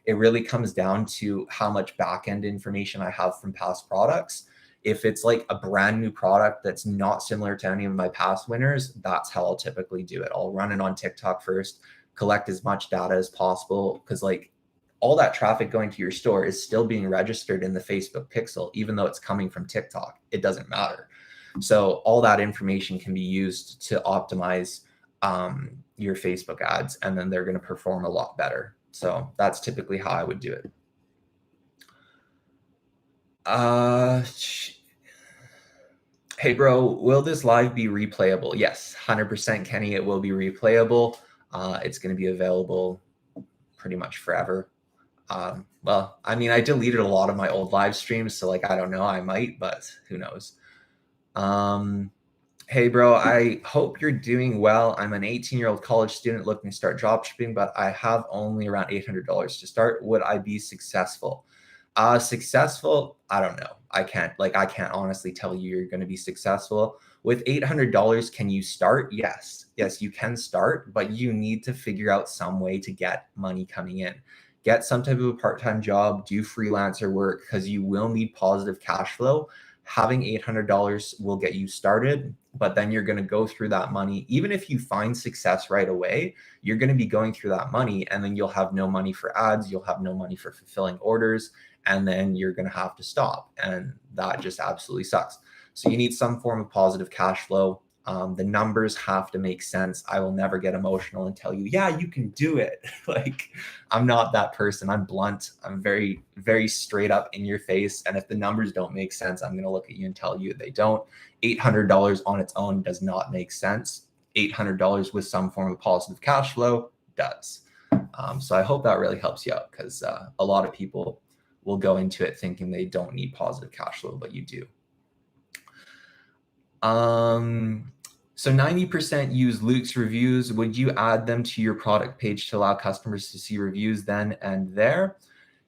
It really comes down to how much backend information I have from past products. If it's like a brand new product that's not similar to any of my past winners, that's how I'll typically do it. I'll run it on TikTok first, collect as much data as possible, because like all that traffic going to your store is still being registered in the Facebook pixel, even though it's coming from TikTok. It doesn't matter. So all that information can be used to optimize your Facebook ads, and then they're going to perform a lot better. So that's typically how I would do it. Hey bro, will this live be replayable? Yes, 100% Kenny, it will be replayable. It's going to be available pretty much forever. Well, I mean, I deleted a lot of my old live streams, so like, I don't know, I might, but who knows? Hey bro, I hope you're doing well. I'm an 18-year-old college student looking to start dropshipping, but I have only around $800 to start. Would I be successful? Successful? I don't know. I can't honestly tell you you're going to be successful. With $800, can you start? Yes, you can start, but you need to figure out some way to get money coming in. Get some type of a part-time job, do freelancer work, because you will need positive cash flow. Having $800 will get you started, but then you're going to go through that money. Even if you find success right away, you're going to be going through that money, and then you'll have no money for ads. You'll have no money for fulfilling orders, and then you're going to have to stop. And that just absolutely sucks. So you need some form of positive cash flow. The numbers have to make sense. I will never get emotional and tell you, yeah, you can do it. Like, I'm not that person. I'm blunt. I'm very, very straight up in your face. And if the numbers don't make sense, I'm going to look at you and tell you they don't. $800 on its own does not make sense. $800 with some form of positive cash flow does. So I hope that really helps you out, because a lot of people will go into it thinking they don't need positive cash flow, but you do. So 90% use Luke's reviews. Would you add them to your product page to allow customers to see reviews then and there?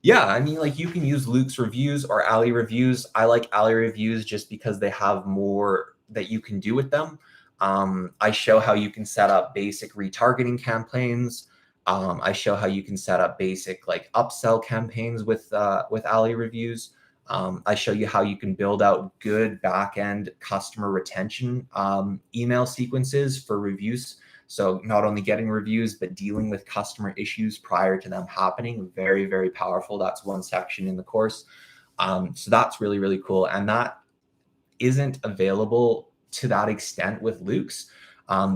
Yeah, I mean, like, you can use Luke's reviews or Ali reviews. I like Ali reviews just because they have more that you can do with them. I show how you can set up basic retargeting campaigns. I show how you can set up basic like upsell campaigns with Ali reviews. I show you how you can build out good back-end customer retention email sequences for reviews. So not only getting reviews, but dealing with customer issues prior to them happening. Very, very powerful. That's one section in the course. So that's really, really cool. And that isn't available to that extent with Luke's.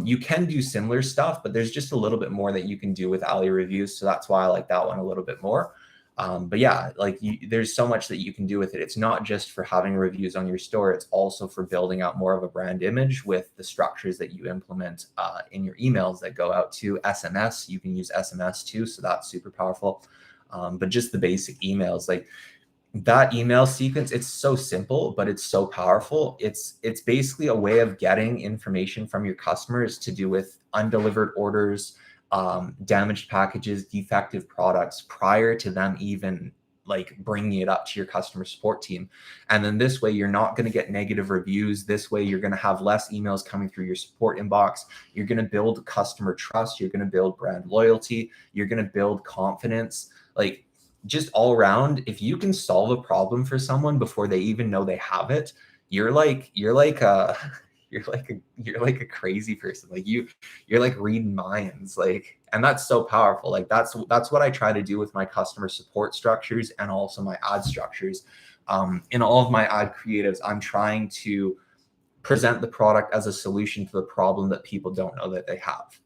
You can do similar stuff, but there's just a little bit more that you can do with Ali reviews. So that's why I like that one a little bit more. But yeah, like there's so much that you can do with it. It's not just for having reviews on your store. It's also for building out more of a brand image with the structures that you implement in your emails that go out to SMS. You can use SMS too. So that's super powerful. But just the basic emails, like that email sequence, it's so simple, but it's so powerful. It's basically a way of getting information from your customers to do with undelivered orders, damaged packages, defective products prior to them even like bringing it up to your customer support team. And then this way, you're not going to get negative reviews. This way, you're going to have less emails coming through your support inbox. You're going to build customer trust. You're going to build brand loyalty. You're going to build confidence. Like, just all around, if you can solve a problem for someone before they even know they have it, you're like a crazy person. Like you're like reading minds, like, and that's so powerful. Like that's what I try to do with my customer support structures and also my ad structures. In all of my ad creatives, I'm trying to present the product as a solution to the problem that people don't know that they have.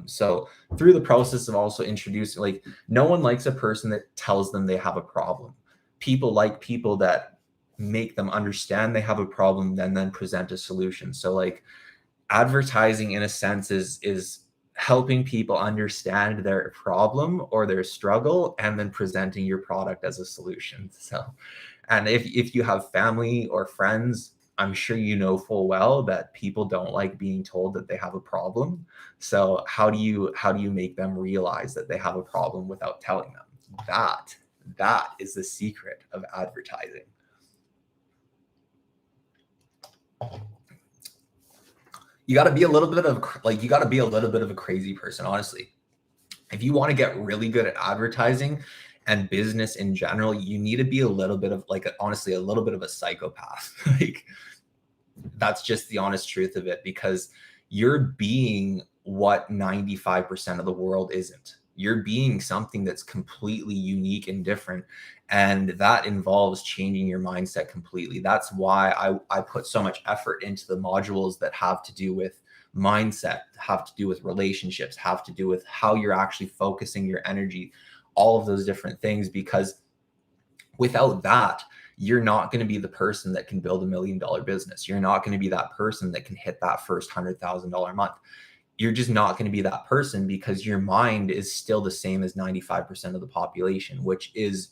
So through the process of also introducing, like, no one likes a person that tells them they have a problem. People like people that make them understand they have a problem, then present a solution. So like advertising in a sense is helping people understand their problem or their struggle and then presenting your product as a solution. So, and if you have family or friends, I'm sure you know full well that people don't like being told that they have a problem. So how do you make them realize that they have a problem without telling them? That is the secret of advertising. You got to be a little bit of a crazy person, honestly. If you want to get really good at advertising and business in general, you need to be a little bit of honestly, a little bit of a psychopath. Like that's just the honest truth of it, because you're being what 95% of the world isn't. You're being something that's completely unique and different. And that involves changing your mindset completely. That's why I put so much effort into the modules that have to do with mindset, have to do with relationships, have to do with how you're actually focusing your energy, all of those different things, because without that, you're not going to be the person that can build $1 million business. You're not going to be that person that can hit that first $100,000 a month. You're just not going to be that person because your mind is still the same as 95% of the population, which is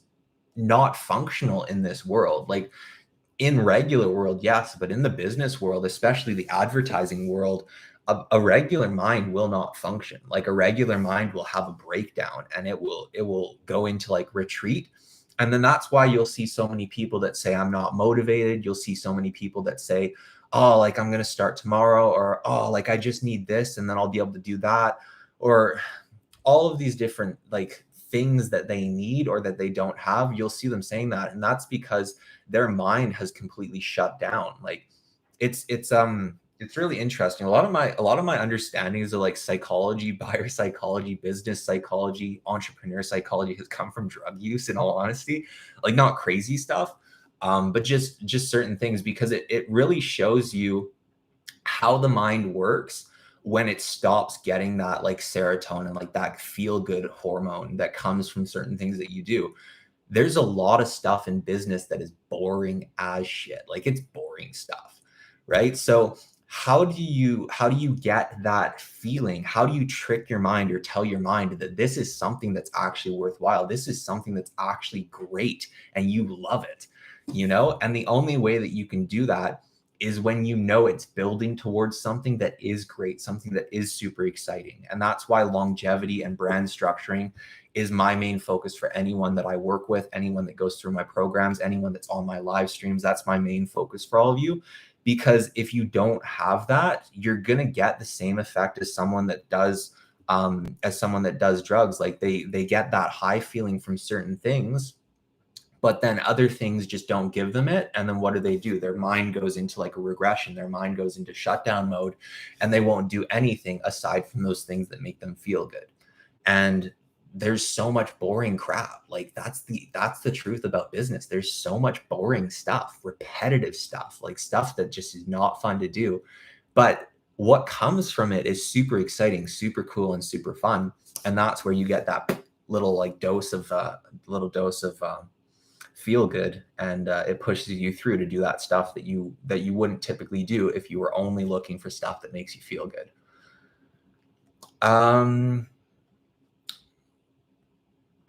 not functional in this world. Like in regular world, yes, but in the business world, especially the advertising world, a regular mind will not function. Like a regular mind will have a breakdown and it will go into like retreat. And then that's why you'll see so many people that say, I'm not motivated. You'll see so many people that say, oh, like I'm going to start tomorrow, or, oh, like I just need this and then I'll be able to do that, or all of these different like things that they need or that they don't have. You'll see them saying that. And that's because their mind has completely shut down. Like it's really interesting. A lot of my understandings of like psychology, buyer psychology, business psychology, entrepreneur psychology has come from drug use, in all honesty. Like not crazy stuff, but just certain things, because it really shows you how the mind works when it stops getting that like serotonin, like that feel good hormone that comes from certain things that you do. There's a lot of stuff in business that is boring as shit. Like it's boring stuff, right? So how do you get that feeling? How do you trick your mind or tell your mind that this is something that's actually worthwhile? This is something that's actually great and you love it, you know? And the only way that you can do that is when you know it's building towards something that is great, something that is super exciting. And that's why longevity and brand structuring is my main focus for anyone that I work with, anyone that goes through my programs, anyone that's on my live streams. That's my main focus for all of you. Because if you don't have that, you're going to get the same effect as someone that does drugs. Like they get that high feeling from certain things, but then other things just don't give them it. And then what do? Their mind goes into like a regression. Their mind goes into shutdown mode, and they won't do anything aside from those things that make them feel good. And there's so much boring crap. Like that's the truth about business. There's so much boring stuff, repetitive stuff, like stuff that just is not fun to do. But what comes from it is super exciting, super cool, and super fun. And that's where you get that little dose of feel good, and it pushes you through to do that stuff that you wouldn't typically do if you were only looking for stuff that makes you feel good.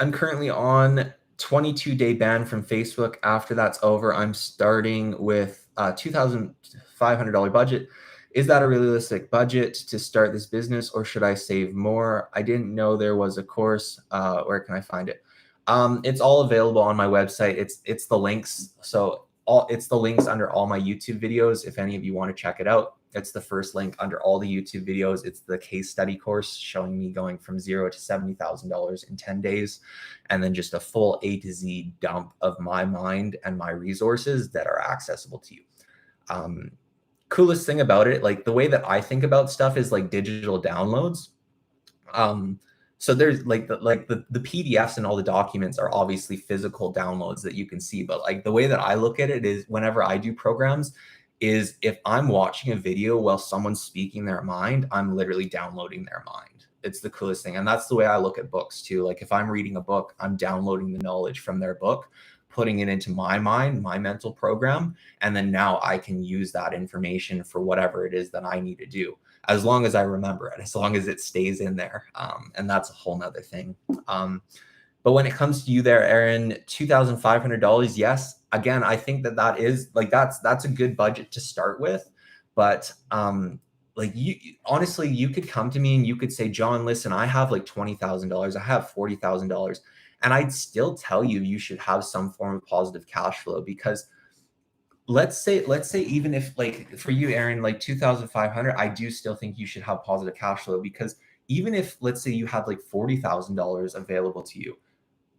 I'm currently on 22-day ban from Facebook. After that's over, I'm starting with a $2,500 budget. Is that a realistic budget to start this business, or should I save more? I didn't know there was a course. Where can I find it? It's all available on my website. It's the links. So it's the links under all my YouTube videos. If any of you want to check it out, it's the first link under all the YouTube videos. It's the case study course showing me going from $0 to $70,000 in 10 days. And then just a full A to Z dump of my mind and my resources that are accessible to you. Coolest thing about it, like the way that I think about stuff is like digital downloads. So there's the PDFs and all the documents are obviously physical downloads that you can see. But like the way that I look at it is whenever I do programs is if I'm watching a video while someone's speaking their mind, I'm literally downloading their mind. It's the coolest thing. And that's the way I look at books too. Like if I'm reading a book, I'm downloading the knowledge from their book. putting it into my mind, my mental program. And then now I can use that information for whatever it is that I need to do, as long as I remember it, as long as it stays in there. And that's a whole nother thing. But when it comes to you there, Aaron, $2,500, yes. Again, I think that is like, that's a good budget to start with. But like, you honestly, you could come to me and you could say, John, listen, I have like $20,000, I have $40,000. And I'd still tell you, you should have some form of positive cash flow, because let's say even if, like, for you, Aaron, like 2,500, I do still think you should have positive cash flow, because even if, let's say you have like $40,000 available to you,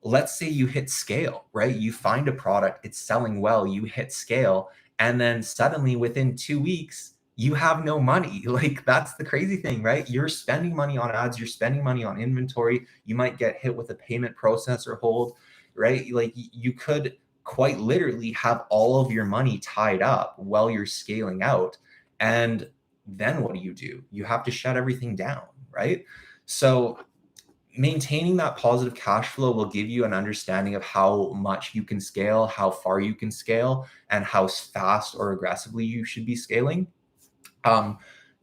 let's say you hit scale, right? You find a product, it's selling well, you hit scale, and then suddenly within 2 weeks, you have no money. Like, that's the crazy thing, right? You're spending money on ads, you're spending money on inventory, you might get hit with a payment processor hold, right? Like, you could quite literally have all of your money tied up while you're scaling out. And then what do? You have to shut everything down, right? So maintaining that positive cash flow will give you an understanding of how much you can scale, how far you can scale, and how fast or aggressively you should be scaling.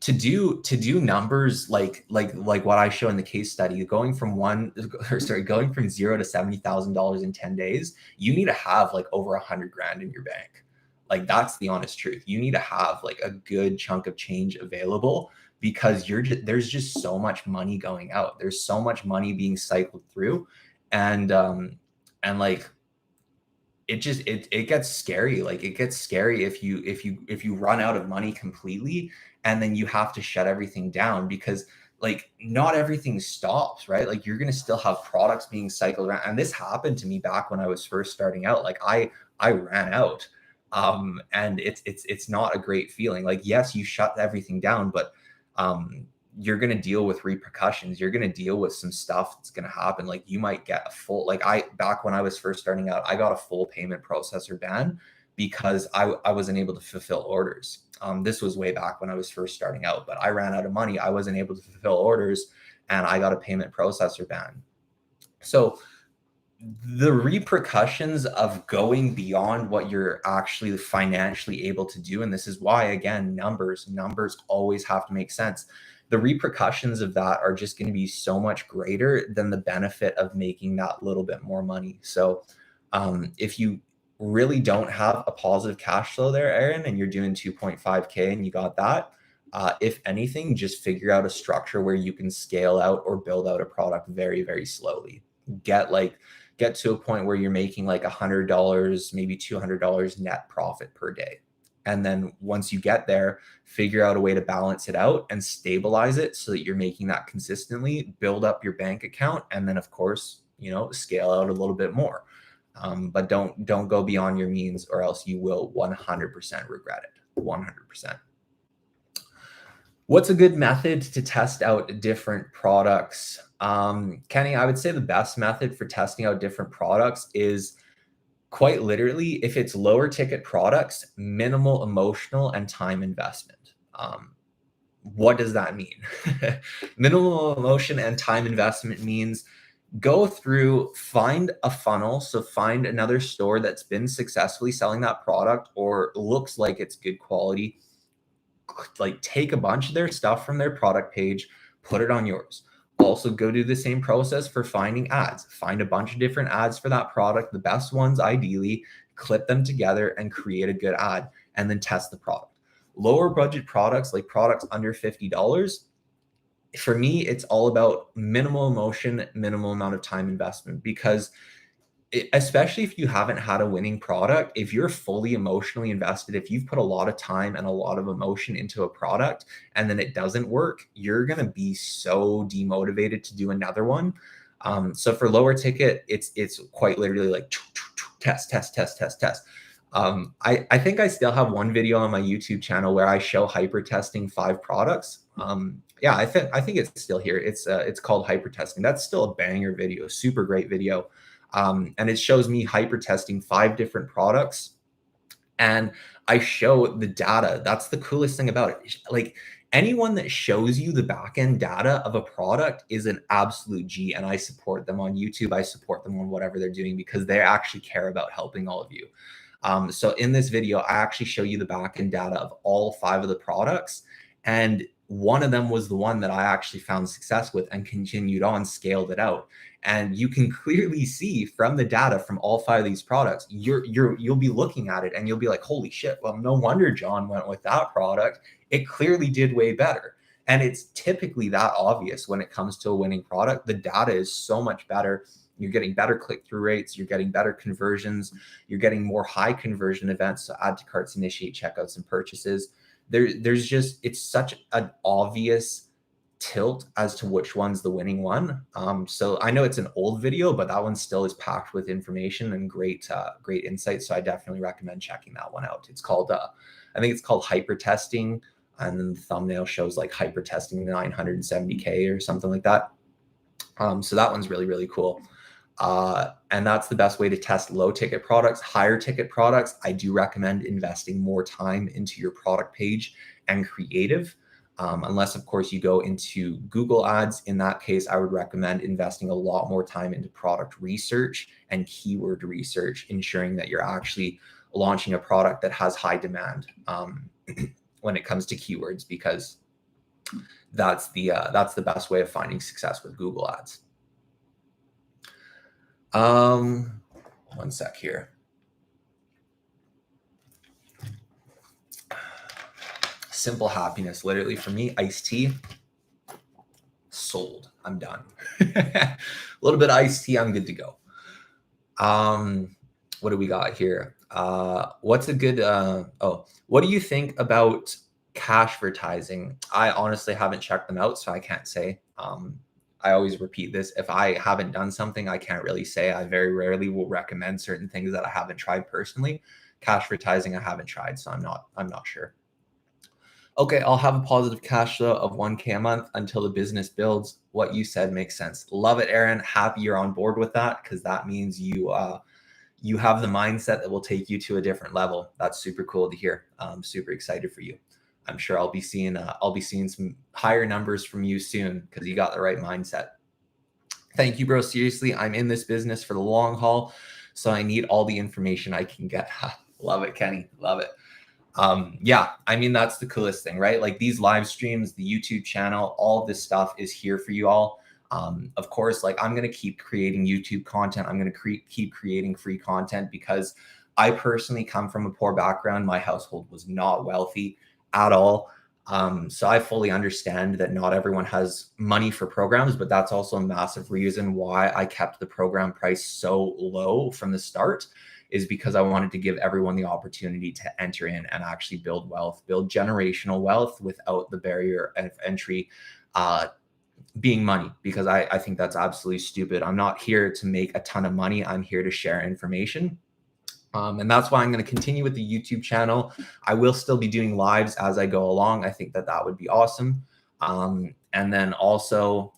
To do numbers like what I show in the case study, going from going from $0 to $70,000 in 10 days, you need to have like over 100 grand in your bank. Like, that's the honest truth. You need to have like a good chunk of change available, because there's just so much money going out. There's so much money being cycled through, and like, it gets scary. Like, it gets scary if you run out of money completely, and then you have to shut everything down, because like, not everything stops, right? Like, you're going to still have products being cycled around. And this happened to me back when I was first starting out. Like, I ran out. And it's not a great feeling. Like, yes, you shut everything down, but you're going to deal with repercussions. You're going to deal with some stuff that's going to happen. Like, you might get a full, like, back when I was first starting out, I got a full payment processor ban because I wasn't able to fulfill orders. This was way back when I was first starting out, but I ran out of money. I wasn't able to fulfill orders, and I got a payment processor ban. So the repercussions of going beyond what you're actually financially able to do, and this is why, again, numbers always have to make sense. The repercussions of that are just going to be so much greater than the benefit of making that little bit more money. So if you really don't have a positive cash flow there, Aaron, and you're doing 2.5K and you got that, if anything, just figure out a structure where you can scale out or build out a product very, very slowly. Get to a point where you're making like $100, maybe $200 net profit per day. And then once you get there, figure out a way to balance it out and stabilize it so that you're making that consistently, build up your bank account, and then, of course, scale out a little bit more. But don't go beyond your means, or else you will 100% regret it. 100%. What's a good method to test out different products? Kenny, I would say the best method for testing out different products is, quite literally, if it's lower ticket products, minimal emotional and time investment. What does that mean? Minimal emotion and time investment means go through, find a funnel. So find another store that's been successfully selling that product or looks like it's good quality. Like, take a bunch of their stuff from their product page, put it on yours. Also, go do the same process for finding ads. Find a bunch of different ads for that product, the best ones ideally, clip them together and create a good ad, and then test the product. Lower budget products, like products under $50, for me, it's all about minimal emotion, minimal amount of time investment, because especially if you haven't had a winning product, if you're fully emotionally invested, if you've put a lot of time and a lot of emotion into a product and then it doesn't work, you're going to be so demotivated to do another one. So for lower ticket, it's quite literally like test. I think I still have one video on my YouTube channel where I show hyper testing 5 products. Yeah, I think it's still here. It's called hyper testing. That's still a banger video, super great video. And it shows me hyper testing 5 different products, and I show the data. That's the coolest thing about it. Like, Anyone that shows you the backend data of a product is an absolute G, and I support them on YouTube. I support them on whatever they're doing because they actually care about helping all of you. So in this video, I actually show you the backend data of all 5 of the products. And one of them was the one that I actually found success with and continued on, scaled it out. And you can clearly see from the data from all 5 of these products, you'll be looking at it and you'll be like, holy shit, well, no wonder John went with that product. It clearly did way better. And it's typically that obvious when it comes to a winning product. The data is so much better. You're getting better click-through rates. You're getting better conversions. You're getting more high conversion events. So add to carts, initiate checkouts, and purchases. There's just, it's such an obvious tilt as to which one's the winning one. So I know it's an old video, but that one still is packed with information and great insights. So I definitely recommend checking that one out. It's called, I think it's called hyper testing. And then the thumbnail shows like hyper testing 970K or something like that. So that one's really, really cool. And that's the best way to test low ticket products. Higher ticket products, I do recommend investing more time into your product page and creative. Unless, of course, you go into Google Ads. In that case, I would recommend investing a lot more time into product research and keyword research, ensuring that you're actually launching a product that has high demand when it comes to keywords, because that's the best way of finding success with Google Ads. One sec here. Simple happiness, literally for me, iced tea, sold. I'm done. A little bit of iced tea, I'm good to go. What do we got here? What's a good, what do you think about cash advertising? I honestly haven't checked them out, so I can't say. I always repeat this. If I haven't done something, I can't really say. I very rarely will recommend certain things that I haven't tried personally. Cash advertising, I haven't tried, so I'm not sure. Okay, I'll have a positive cash flow of 1K a month until the business builds. What you said makes sense. Love it, Aaron. Happy you're on board with that, because that means you have the mindset that will take you to a different level. That's super cool to hear. I'm super excited for you. I'm sure I'll be seeing some higher numbers from you soon, because you got the right mindset. Thank you, bro. Seriously, I'm in this business for the long haul, so I need all the information I can get. Love it, Kenny. Love it. Yeah, I mean, that's the coolest thing, right? Like these live streams, the YouTube channel, all of this stuff is here for you all. Of course, like I'm going to keep creating YouTube content. I'm going to keep creating free content, because I personally come from a poor background. My household was not wealthy at all. So I fully understand that not everyone has money for programs, but that's also a massive reason why I kept the program price so low from the start, is because I wanted to give everyone the opportunity to enter in and actually build wealth, build generational wealth without the barrier of entry being money, because I think that's absolutely stupid. I'm not here to make a ton of money. I'm here to share information. And that's why I'm going to continue with the YouTube channel. I will still be doing lives as I go along. I think that would be awesome. And then also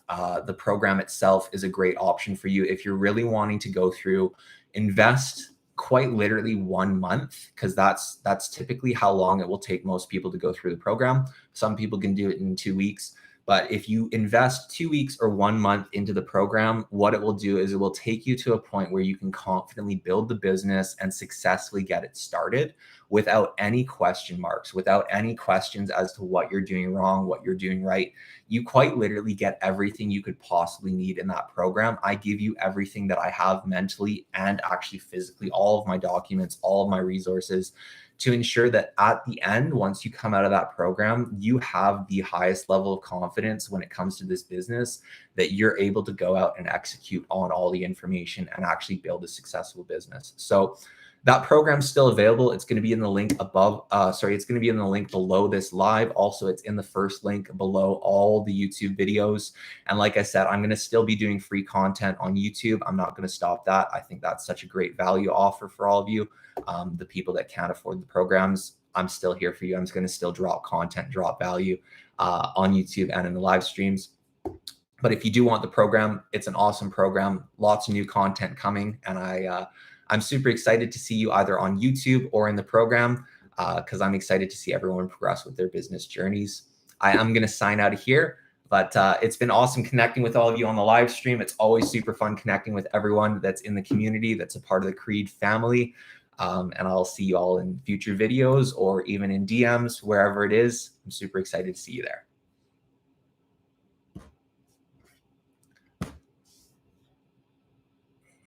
the program itself is a great option for you if you're really wanting to go through, invest quite literally 1 month, because that's typically how long it will take most people to go through the program. Some people can do it in 2 weeks. But if you invest 2 weeks or 1 month into the program, what it will do is it will take you to a point where you can confidently build the business and successfully get it started without any question marks, without any questions as to what you're doing wrong, what you're doing right. You quite literally get everything you could possibly need in that program. I give you everything that I have mentally and actually physically, all of my documents, all of my resources, to ensure that at the end, once you come out of that program, you have the highest level of confidence when it comes to this business, that you're able to go out and execute on all the information and actually build a successful business. So that program's still available. It's going to be in the link above. It's going to be in the link below this live. Also, it's in the first link below all the YouTube videos. And like I said, I'm going to still be doing free content on YouTube. I'm not going to stop that. I think that's such a great value offer for all of you. The people that can't afford the programs, I'm still here for you. I'm just going to still drop content, drop value on YouTube and in the live streams. But if you do want the program, it's an awesome program. Lots of new content coming. And I'm super excited to see you either on YouTube or in the program, because I'm excited to see everyone progress with their business journeys. I'm going to sign out of here. But it's been awesome connecting with all of you on the live stream. It's always super fun connecting with everyone that's in the community, that's a part of the Creed family. And I'll see you all in future videos or even in DMs, wherever it is. I'm super excited to see you there.